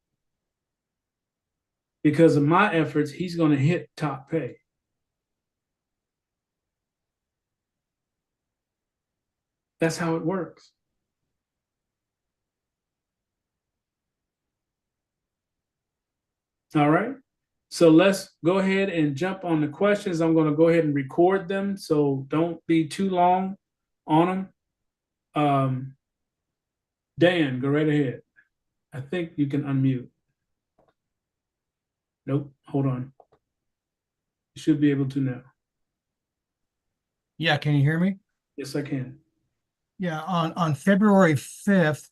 Because of my efforts, he's going to hit top pay. That's how it works. All right. So let's go ahead and jump on the questions. I'm going to go ahead and record them. So don't be too long on them. Dan, go right ahead. I think you can unmute. Nope. Hold on. You should be able to now. Yeah, can you hear me? Yes, I can. Yeah, on February 5th,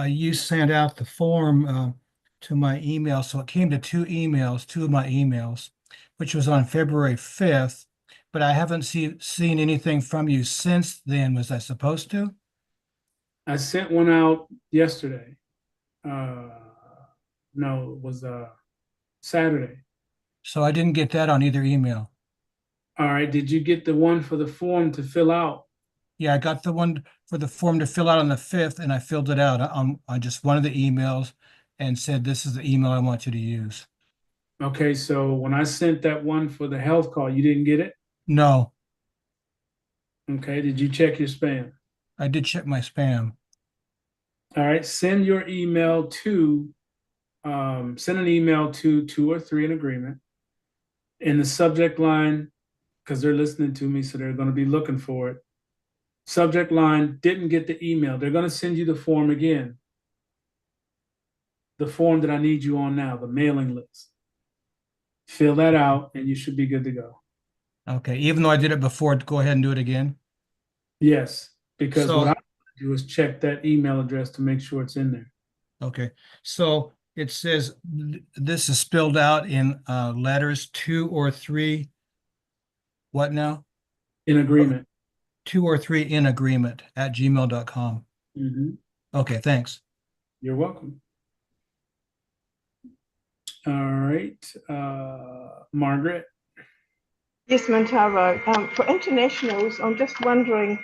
you sent out the form to my email. So it came to two of my emails, which was on February 5th, but I haven't seen anything from you since then. Was I supposed to? I sent one out yesterday. No, it was Saturday. So I didn't get that on either email. All right. Did you get the one for the form to fill out? Yeah, I got the one for the form to fill out on the 5th, and I filled it out on just one of the emails and said, this is the email I want you to use. Okay, so when I sent that one for the health call, you didn't get it? No, Okay, did you check your spam? I did check my spam. All right, send your email to, send an email to 2 or 3 in agreement. In the subject line, because they're listening to me, so they're going to be looking for it. Subject line, didn't get the email. They're going to send you the form again. The form that I need you on now, the mailing list. Fill that out and you should be good to go. Okay, even though I did it before, go ahead and do it again. Yes, because what So, I do is check that email address to make sure it's in there. okay, so it says this is spelled out in letters 2 or 3. What now? In agreement. 2 or 3 in agreement at gmail.com. Mm-hmm. Okay, thanks. You're welcome. All right, Margaret. Yes, Montaro. For internationals, I'm just wondering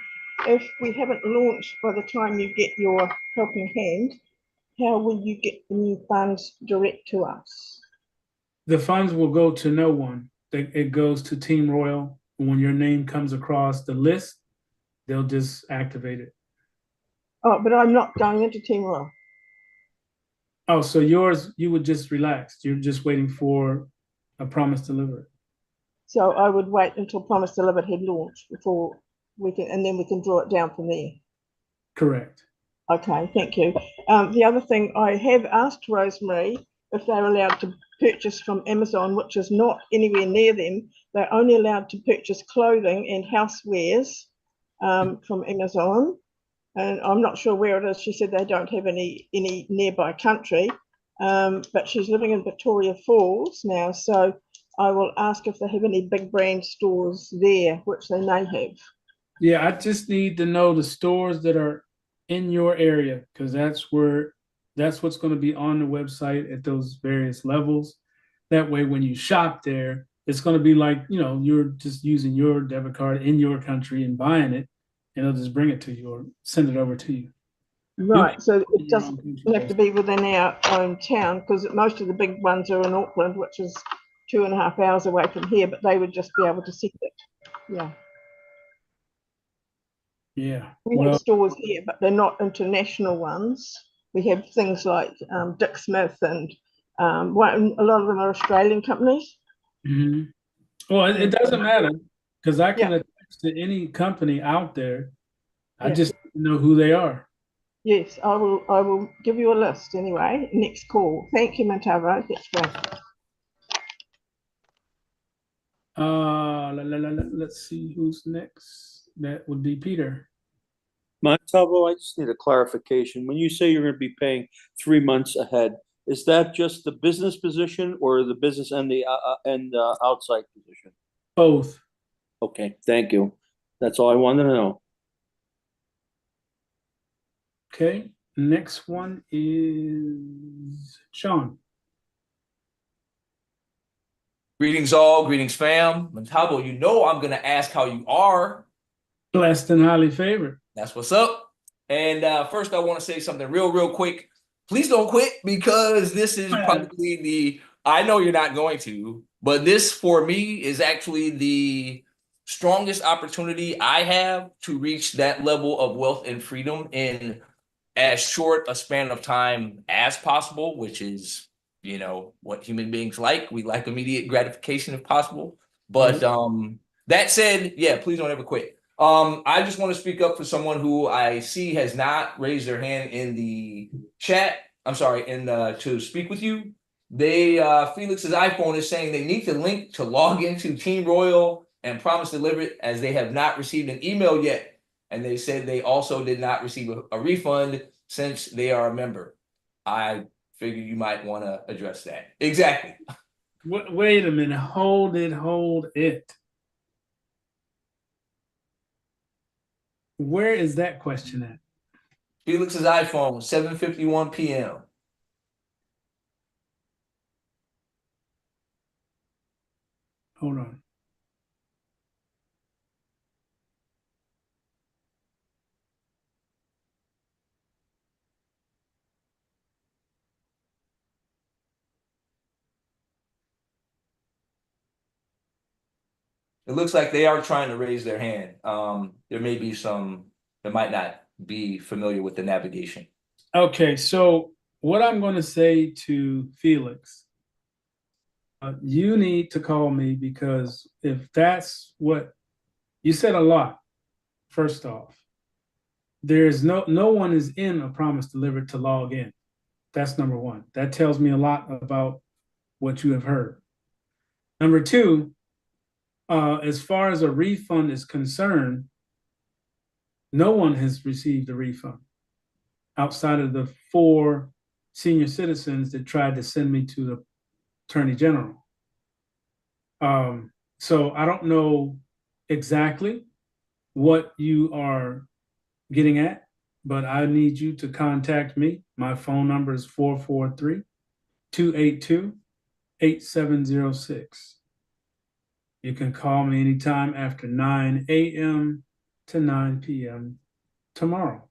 if we haven't launched by the time you get your helping hand, how will you get the new funds direct to us? The funds will go to no one. It goes to Team Royal. When your name comes across the list, they'll just activate it. Oh, but I'm not going into Team Royal. Oh, so yours, you would just relax. You're just waiting for a promise delivered. So I would wait until Promise Delivered had launched before we can, and then we can draw it down from there. Correct. Okay, thank you. The other thing, I have asked Rosemary if they're allowed to purchase from Amazon, which is not anywhere near them. They're only allowed to purchase clothing and housewares from Amazon. And I'm not sure where it is. She said they don't have any nearby country, but she's living in Victoria Falls now. So I will ask if they have any big brand stores there, which they may have. Yeah, I just need to know the stores that are in your area because that's what's going to be on the website at those various levels. That way, when you shop there, it's going to be like, you're just using your debit card in your country and buying it, and it'll just bring it to you or send it over to you. Right, so in it your doesn't own country. have to be within our own town, because most of the big ones are in Auckland, which is 2.5 hours away from here, but they would just be able to send it. Yeah. Yeah. We have stores here, but they're not international ones. We have things like Dick Smith and a lot of them are Australian companies. Mhm. Well, it doesn't matter because I can Yeah. attach to any company out there. I Yeah. just know who they are. Yes, I will give you a list anyway. Next call. Thank you, Mantavo. That's great. Let's see who's next. That would be Peter. Montalvo, I just need a clarification. When you say you're going to be paying 3 months ahead, is that just the business position or the business and the outside position? Both. Okay, thank you. That's all I wanted to know. Okay. Next one is Sean. Greetings all, greetings fam. Montalvo, you know I'm gonna ask how you are. Blessed and highly favored. That's what's up. And first I want to say something real quick. Please don't quit, because this is probably I know you're not going to, but this for me is actually the strongest opportunity I have to reach that level of wealth and freedom in as short a span of time as possible, which is, what human beings like. We like immediate gratification if possible. But that said, yeah, please don't ever quit. I just want to speak up for someone who I see has not raised their hand in the chat. I'm sorry, to speak with you. Felix's iPhone is saying they need to link to log into Team Royal and Promise Delivered, as they have not received an email yet. And they said they also did not receive a refund since they are a member. I figure you might want to address that. Exactly. Wait a minute. Hold it. Where is that question at? Felix's iPhone, 7:51 p.m. Hold on. It looks like they are trying to raise their hand. There may be some that might not be familiar with the navigation. Okay, so what I'm going to say to Felix, you need to call me, because if that's what you said, a lot. First off, there's no one is in a Promise Delivered to log in. That's number one. That tells me a lot about what you have heard. Number two, as far as a refund is concerned, no one has received a refund outside of the 4 senior citizens that tried to send me to the Attorney General. So I don't know exactly what you are getting at, but I need you to contact me. My phone number is 443-282-8706. You can call me anytime after 9 a.m. to 9 p.m. tomorrow.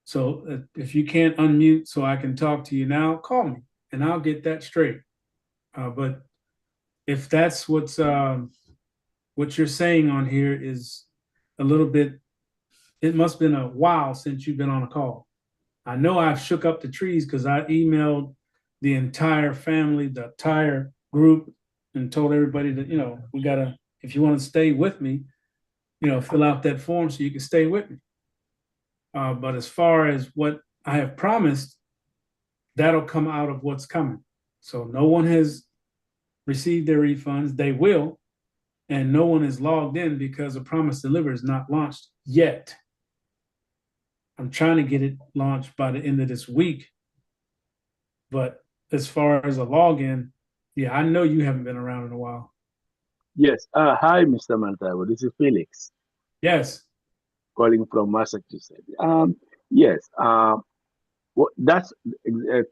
So if you can't unmute so I can talk to you now, call me and I'll get that straight. But if that's what you're saying on here is a little bit, it must have been a while since you've been on a call. I know I've shook up the trees because I emailed the entire family, the entire group, and told everybody that, we gotta, if you want to stay with me, fill out that form so you can stay with me. But as far as what I have promised, that'll come out of what's coming. So no one has received their refunds. They will. And no one is logged in because a Promise Delivered is not launched yet. I'm trying to get it launched by the end of this week. But as far as a login, yeah, I know you haven't been around in a while. Yes. Hi, Mr. Montalvo. This is Felix. Yes. Calling from Massachusetts. Yes.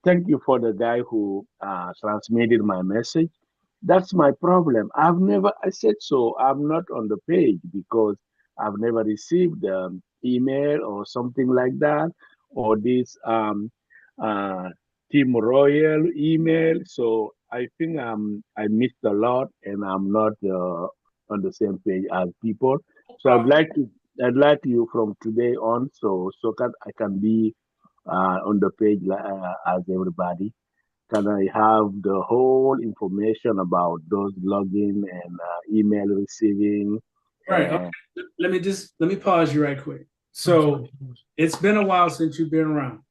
Thank you for the guy who transmitted my message. That's my problem. I said so. I'm not on the page because I've never received email or something like that, or this uh, Team Royal email. So I think I missed a lot, and I'm not on the same page as people. So I'd like you from today on, so that I can be on the page as everybody. Can I have the whole information about those login and email receiving? Right. Okay. And Let me pause you right quick. So it's been a while since you've been around.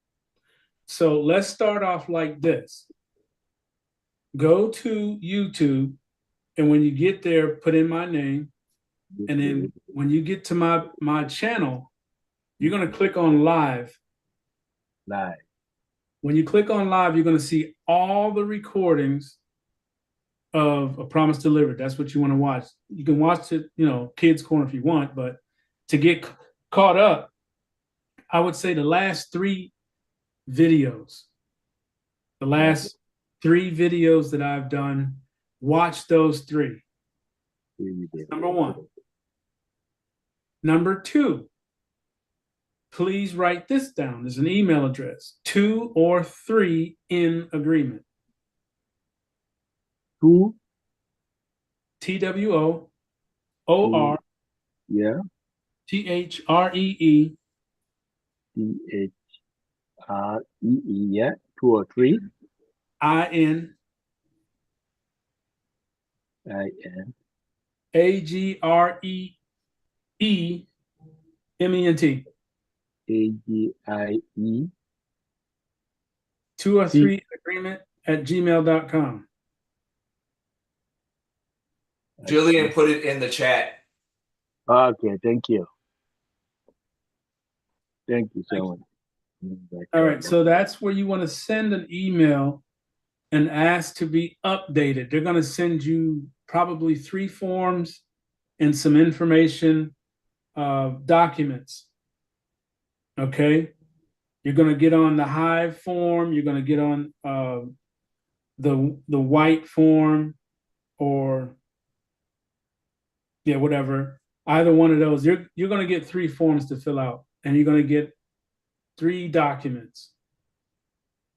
So let's start off like this. Go to YouTube, and when you get there, put in my name. And then when you get to my channel, you're gonna click on live. live. When you click on live, you're gonna see all the recordings of A Promise Delivered. That's what you want to watch. You can watch it, Kids Corner if you want, but to get caught up, I would say the last three videos, that I've done, watch those three. Number one. Number two, please write this down. There's an email address, 2 or 3 in agreement. Two, TWOOR yeah, THREE THREE, yeah, 2 or 3, IN IN, AGREEMENT AGIE, 2 or 3 agreement at gmail.com. Jillian put it in the chat. Okay, thank you. Thank you so much. All right, so that's where you want to send an email and ask to be updated. They're going to send you probably 3 forms and some information documents. Okay, you're going to get on the Hive form. You're going to get on the white form, or whatever. Either one of those. You're going to get 3 forms to fill out, and you're going to get 3 documents.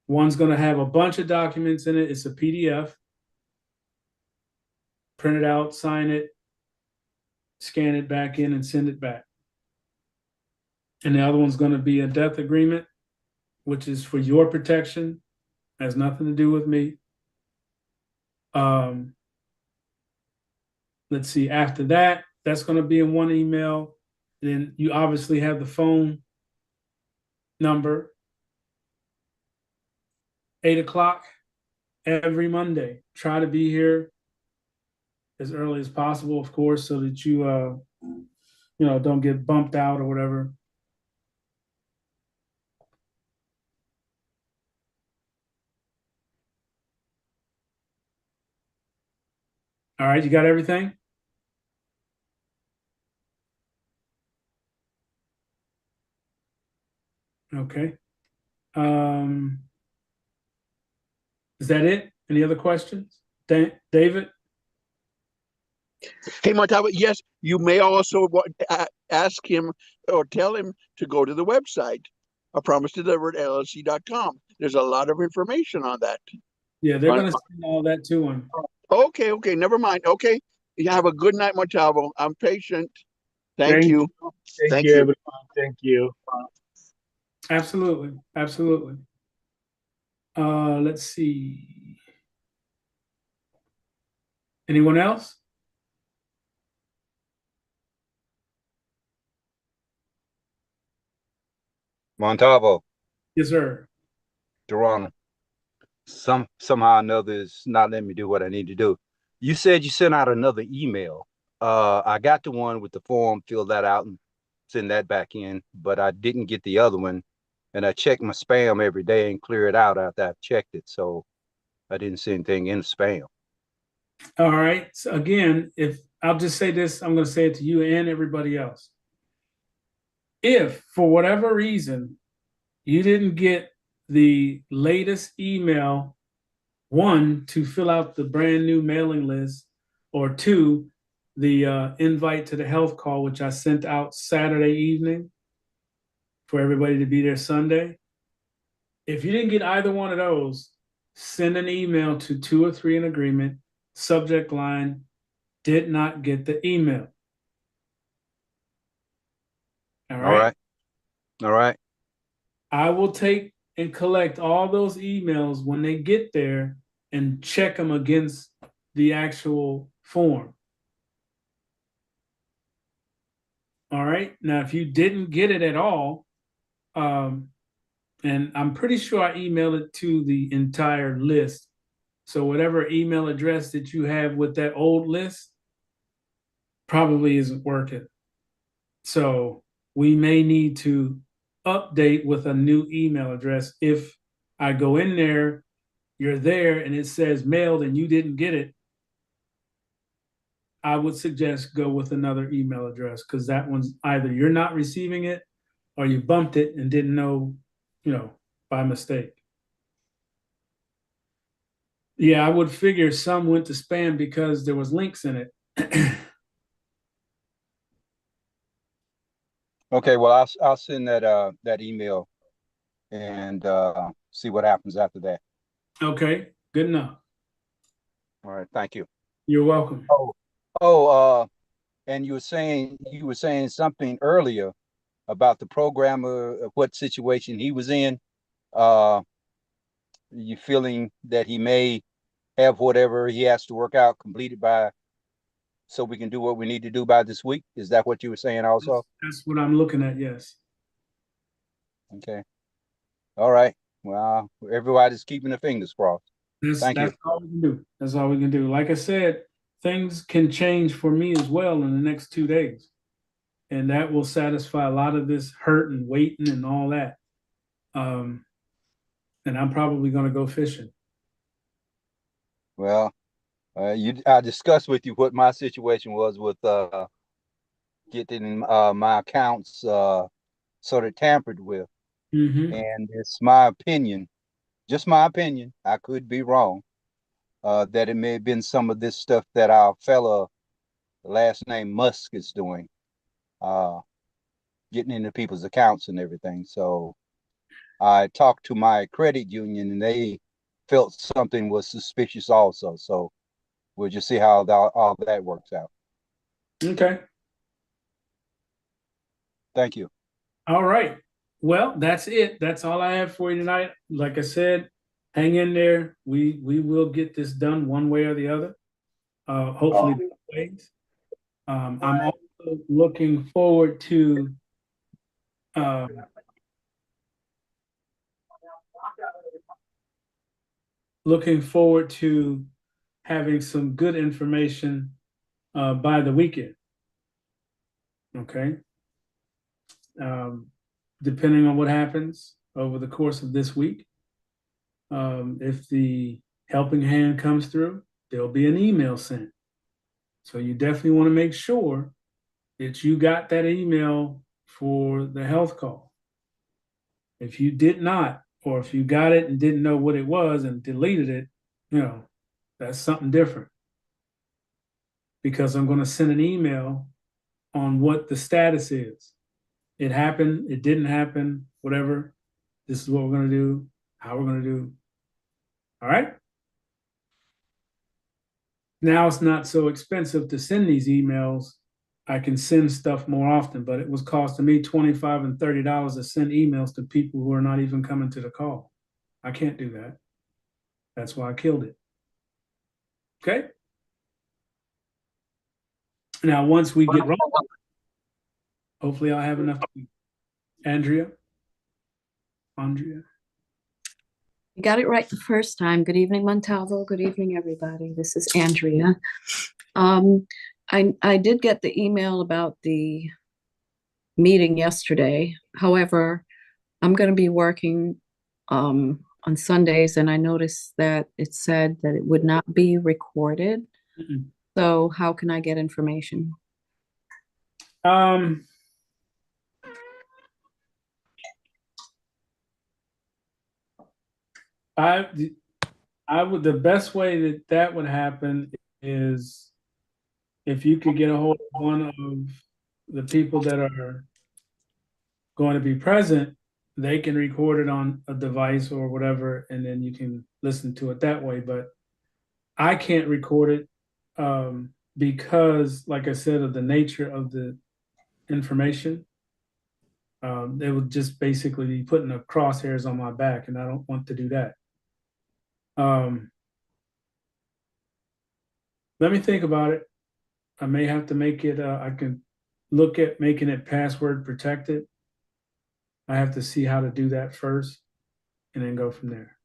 One's going to have a bunch of documents in it. It's a PDF. Print it out, sign it, scan it back in, and send it back. And the other one's going to be a death agreement, which is for your protection. Has nothing to do with me. Let's see. After that, that's going to be in one email. Then you obviously have the phone number. 8 o'clock every Monday. Try to be here as early as possible, of course, so that you don't get bumped out or whatever. All right, you got everything? Okay. Is that it? Any other questions? David? Hey, Montalvo, yes, you may also ask him or tell him to go to the website, apromisedeliveredllc.com. There's a lot of information on that. Yeah, they're going to send all that to him. Okay, never mind. Okay, you have a good night, Montalvo. I'm patient. Thank you. Thank you, everyone. Thank you. Absolutely. Let's see. Anyone else? Montalvo, Yes, sir. Toronto. Somehow or another is not letting me do what I need to do. You said you sent out another email. I got the one with the form, fill that out and send that back in, but I didn't get the other one. And I check my spam every day and clear it out after I've checked it. So I didn't see anything in spam. All right. So again, if I'll just say this, I'm going to say it to you and everybody else. If for whatever reason you didn't get the latest email one, to fill out the brand new mailing list, or two, the invite to the health call, which I sent out Saturday evening for everybody to be there Sunday. If you didn't get either one of those, send an email to 2 or 3 in agreement, subject line, did not get the email. All All right. right. All right. I will take and collect all those emails when they get there and check them against the actual form. All right. Now, if you didn't get it at all, and I'm pretty sure I emailed it to the entire list. So whatever email address that you have with that old list probably isn't working. So we may need to update with a new email address. If I go in there, you're there, and it says mailed and you didn't get it, I would suggest go with another email address, because that one's either you're not receiving it or you bumped it and didn't know, by mistake. Yeah, I would figure some went to spam because there was links in it. Okay, well, I'll send that email and see what happens after that. Okay, good enough. All right, thank you. You're welcome. And you were saying something earlier about the programmer, what situation he was in. You feeling that he may have whatever he has to work out completed by, so we can do what we need to do by this week? Is that what you were saying also? That's what I'm looking at, yes. Okay. All right. Well, everybody's keeping their fingers crossed. Thank you. That's all we can do. That's all we can do. Like I said, things can change for me as well in the next 2 days. And that will satisfy a lot of this hurt and waiting and all that. And I'm probably going to go fishing. Well, I discussed with you what my situation was with getting my accounts sort of tampered with. Mm-hmm. And it's my opinion, just my opinion, I could be wrong, that it may have been some of this stuff that our fella, last name Musk, is doing, getting into people's accounts and everything. So I talked to my credit union and they felt something was suspicious also. So we'll just see how all that works out. Okay. Thank you. All right. Well, that's it. That's all I have for you tonight. Like I said, hang in there. We will get this done one way or the other. Hopefully both ways. I'm also looking forward to having some good information by the weekend. Okay. Depending on what happens over the course of this week, if the helping hand comes through, there'll be an email sent. So you definitely want to make sure that you got that email for the health call. If you did not, or if you got it and didn't know what it was and deleted it, that's something different. Because I'm going to send an email on what the status is. It happened, it didn't happen, whatever. This is what we're going to do, how we're going to do. All right? Now it's not so expensive to send these emails. I can send stuff more often, but it was costing me $25 and $30 to send emails to people who are not even coming to the call. I can't do that. That's why I killed it. Okay? Now, once we get rolling, hopefully I'll have enough to eat. Andrea? You got it right the first time. Good evening, Montalvo. Good evening, everybody. This is Andrea. I did get the email about the meeting yesterday. However, I'm going to be working on Sundays, and I noticed that it said that it would not be recorded. Mm-mm. So how can I get information? the best way that that would happen is if you could get a hold of one of the people that are going to be present, they can record it on a device or whatever, and then you can listen to it that way. But I can't record it because, like I said, of the nature of the information. They would just basically be putting the crosshairs on my back, and I don't want to do that. Let me think about it. I may have to make it, I can look at making it password protected. I have to see how to do that first and then go from there.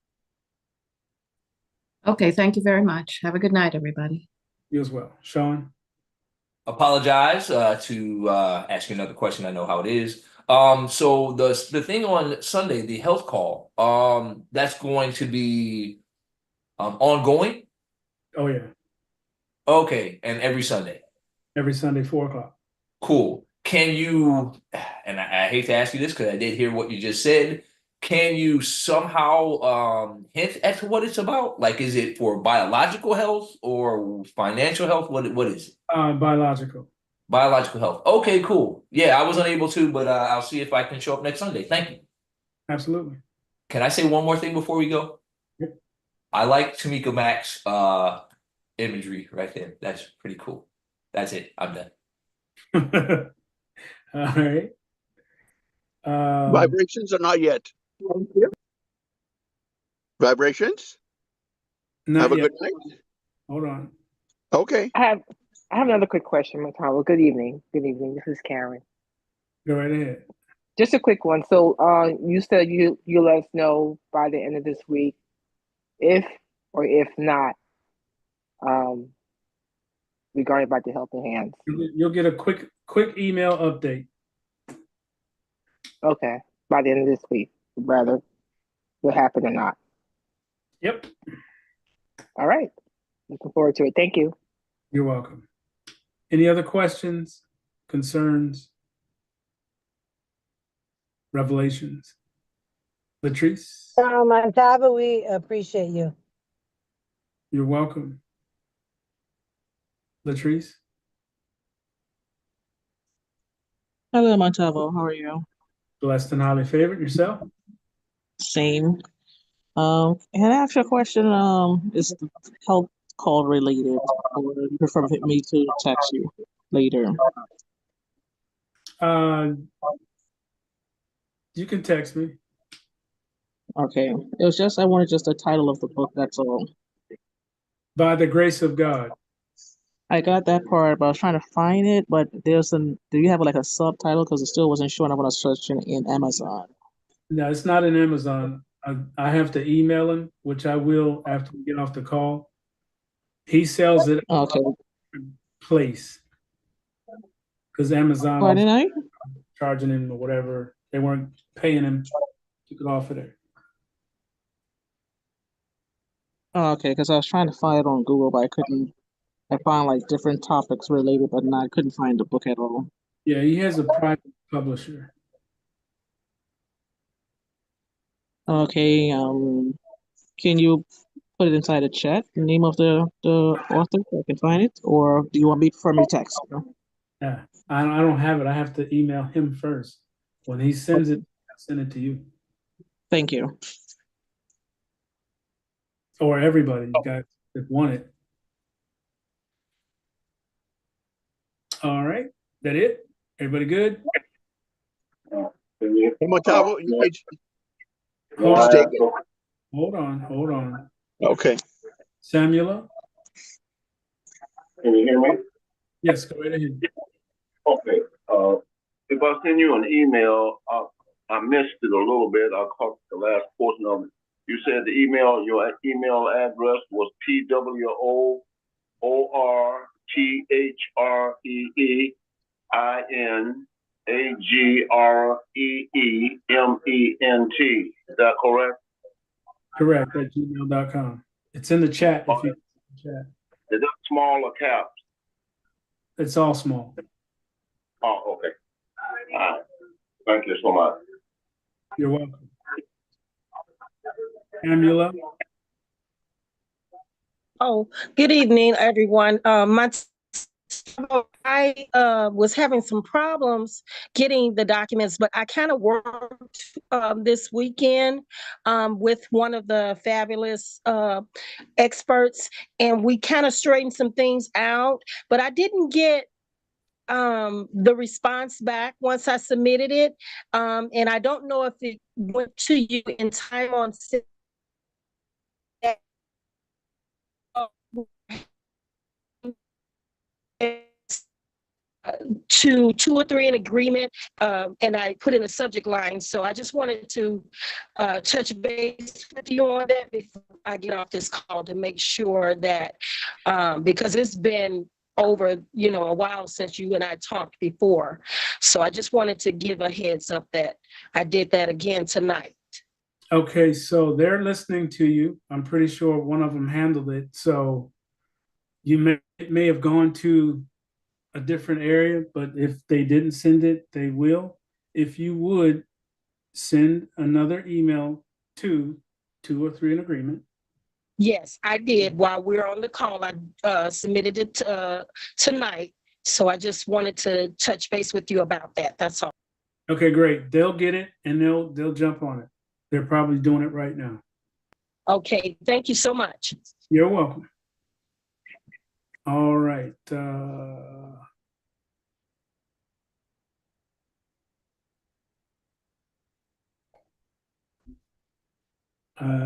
Okay, thank you very much. Have a good night, everybody. You as well. Sean? Apologize to ask you another question. I know how it is. So the thing on Sunday, the health call, that's going to be ongoing. Oh, yeah. Okay, and every Sunday. Every Sunday, 4 o'clock. Cool. Can you, and I hate to ask you this because I did hear what you just said. Can you somehow hint at what it's about? Like, is it for biological health or financial health? What is it? Biological. Biological health. Okay, cool. Yeah, I was unable to, but I'll see if I can show up next Sunday. Thank you. Absolutely. Can I say one more thing before we go? Yep. I like Tamika Mack's imagery right there. That's pretty cool. That's it. I'm done. All right. Vibrations or not yet? Vibrations? Not Have a yet. good night. Hold on. Okay. I have another quick question, Matalo. Good evening. Good evening. This is Karen. Go right ahead. Just a quick one. So you said you let us know by the end of this week if or if not regarding about the Helping Hands. You'll get a quick email update. Okay. By the end of this week, whether will happen or not. Yep. All right. Looking forward to it. Thank you. You're welcome. Any other questions, concerns, revelations? Latrice? Montavo, we appreciate you. You're welcome. Latrice? Hello, Montavo. How are you? Blessed and highly favored. Yourself? Same. Can I ask you a question? Is the health call related, or you prefer me to text you later? You can text me. Okay. It was just I wanted just the title of the book. That's all. By the grace of God. I got that part, but I was trying to find it. But there's do you have like a subtitle? Because it still wasn't sure, and I want to search in Amazon. No, it's not in Amazon. I have to email him, which I will after we get off the call. He sells it Okay. place because Amazon Pardon was I? charging him or whatever. They weren't paying him. Took it off of there. Oh, okay, because I was trying to find it on Google, but I couldn't. I found like different topics related, but I couldn't find the book at all. Yeah, he has a private publisher. Okay, can you put it inside the chat, the name of the author, so I can find it, or do you want me for me text you? Yeah, I don't have it. I have to email him first. When he sends it, I'll send it to you Thank you. or everybody. You guys that want it. All right, that it? Everybody good? Montavo, Hold on. Okay. Samuela? Can you hear me? Yes, go right ahead. Okay. If I send you an email, I missed it a little bit. I caught the last portion of it. You said your email address was PWORTHREINAGREEMENT. Is that correct? Correct, at gmail.com. It's in the chat if you chat. Is that small or caps? It's all small. Oh, okay. All right. Thank you so much. You're welcome. Samuela? Oh, good evening, everyone. I was having some problems getting the documents, but I kind of worked this weekend with one of the fabulous experts, and we kind of straightened some things out, but I didn't get the response back once I submitted it. And I don't know if it went to you in time on to 2 or 3 in agreement, and I put in a subject line. So I just wanted to touch base with you on that before I get off this call to make sure that, because it's been over, a while since you and I talked before. So I just wanted to give a heads up that I did that again tonight. Okay, so they're listening to you. I'm pretty sure one of them handled it. So you may have gone to a different area, but if they didn't send it, they will. If you would send another email to 2 or 3 in agreement. Yes, I did. While we're on the call, I submitted it tonight. So I just wanted to touch base with you about that. That's all. Okay, great. They'll get it and they'll jump on it. They're probably doing it right now. Okay, thank you so much. You're welcome. All right.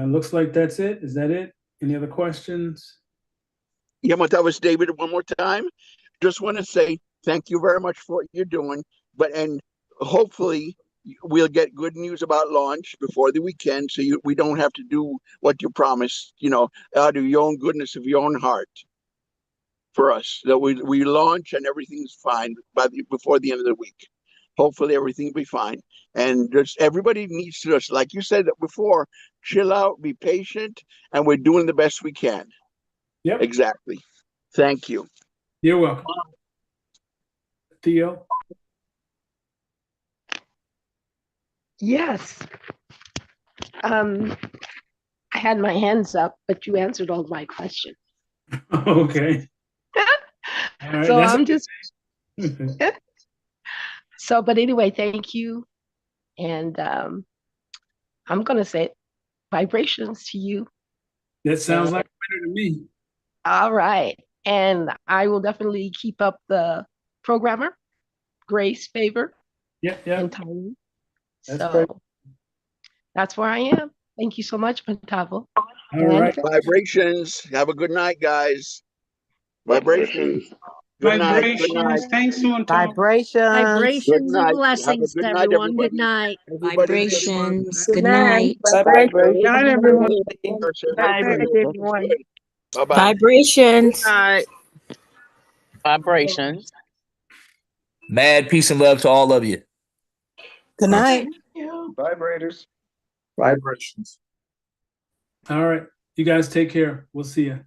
Looks like that's it. Is that it? Any other questions? Yeah, but that was David one more time. Just want to say thank you very much for what you're doing. And hopefully we'll get good news about launch before the weekend, so we don't have to do what you promised, out of your own goodness of your own heart for us. That we launch and everything's fine before the end of the week. Hopefully everything will be fine. And just everybody needs to, just like you said before, chill out, be patient, and we're doing the best we can. Yep. Exactly. Thank you. You're welcome. Theo? Yes. I had my hands up, but you answered all my questions. Okay. All right, So that's I'm okay. just so, but anyway, thank you. And I'm gonna say vibrations to you. That sounds And- like better to me. All right. And I will definitely keep up the programmer, Grace Favor. Yeah. And Tyree. That's So great. that's where I am. Thank you so much, Pantavo. All right. Vibrations. Have a good night, guys. Vibrations. Good night. Good night. Thanks, Vibrations. Good Vibrations and night. Have a blessings good to night, everyone. Good everybody. night. Vibrations. Good Good night. night. Good night, everyone. Bye bye. Vibrations. Good night. Vibrations. Mad peace and love to all of you. Good night. Vibrators. Vibrations. All right. You guys take care. We'll see you.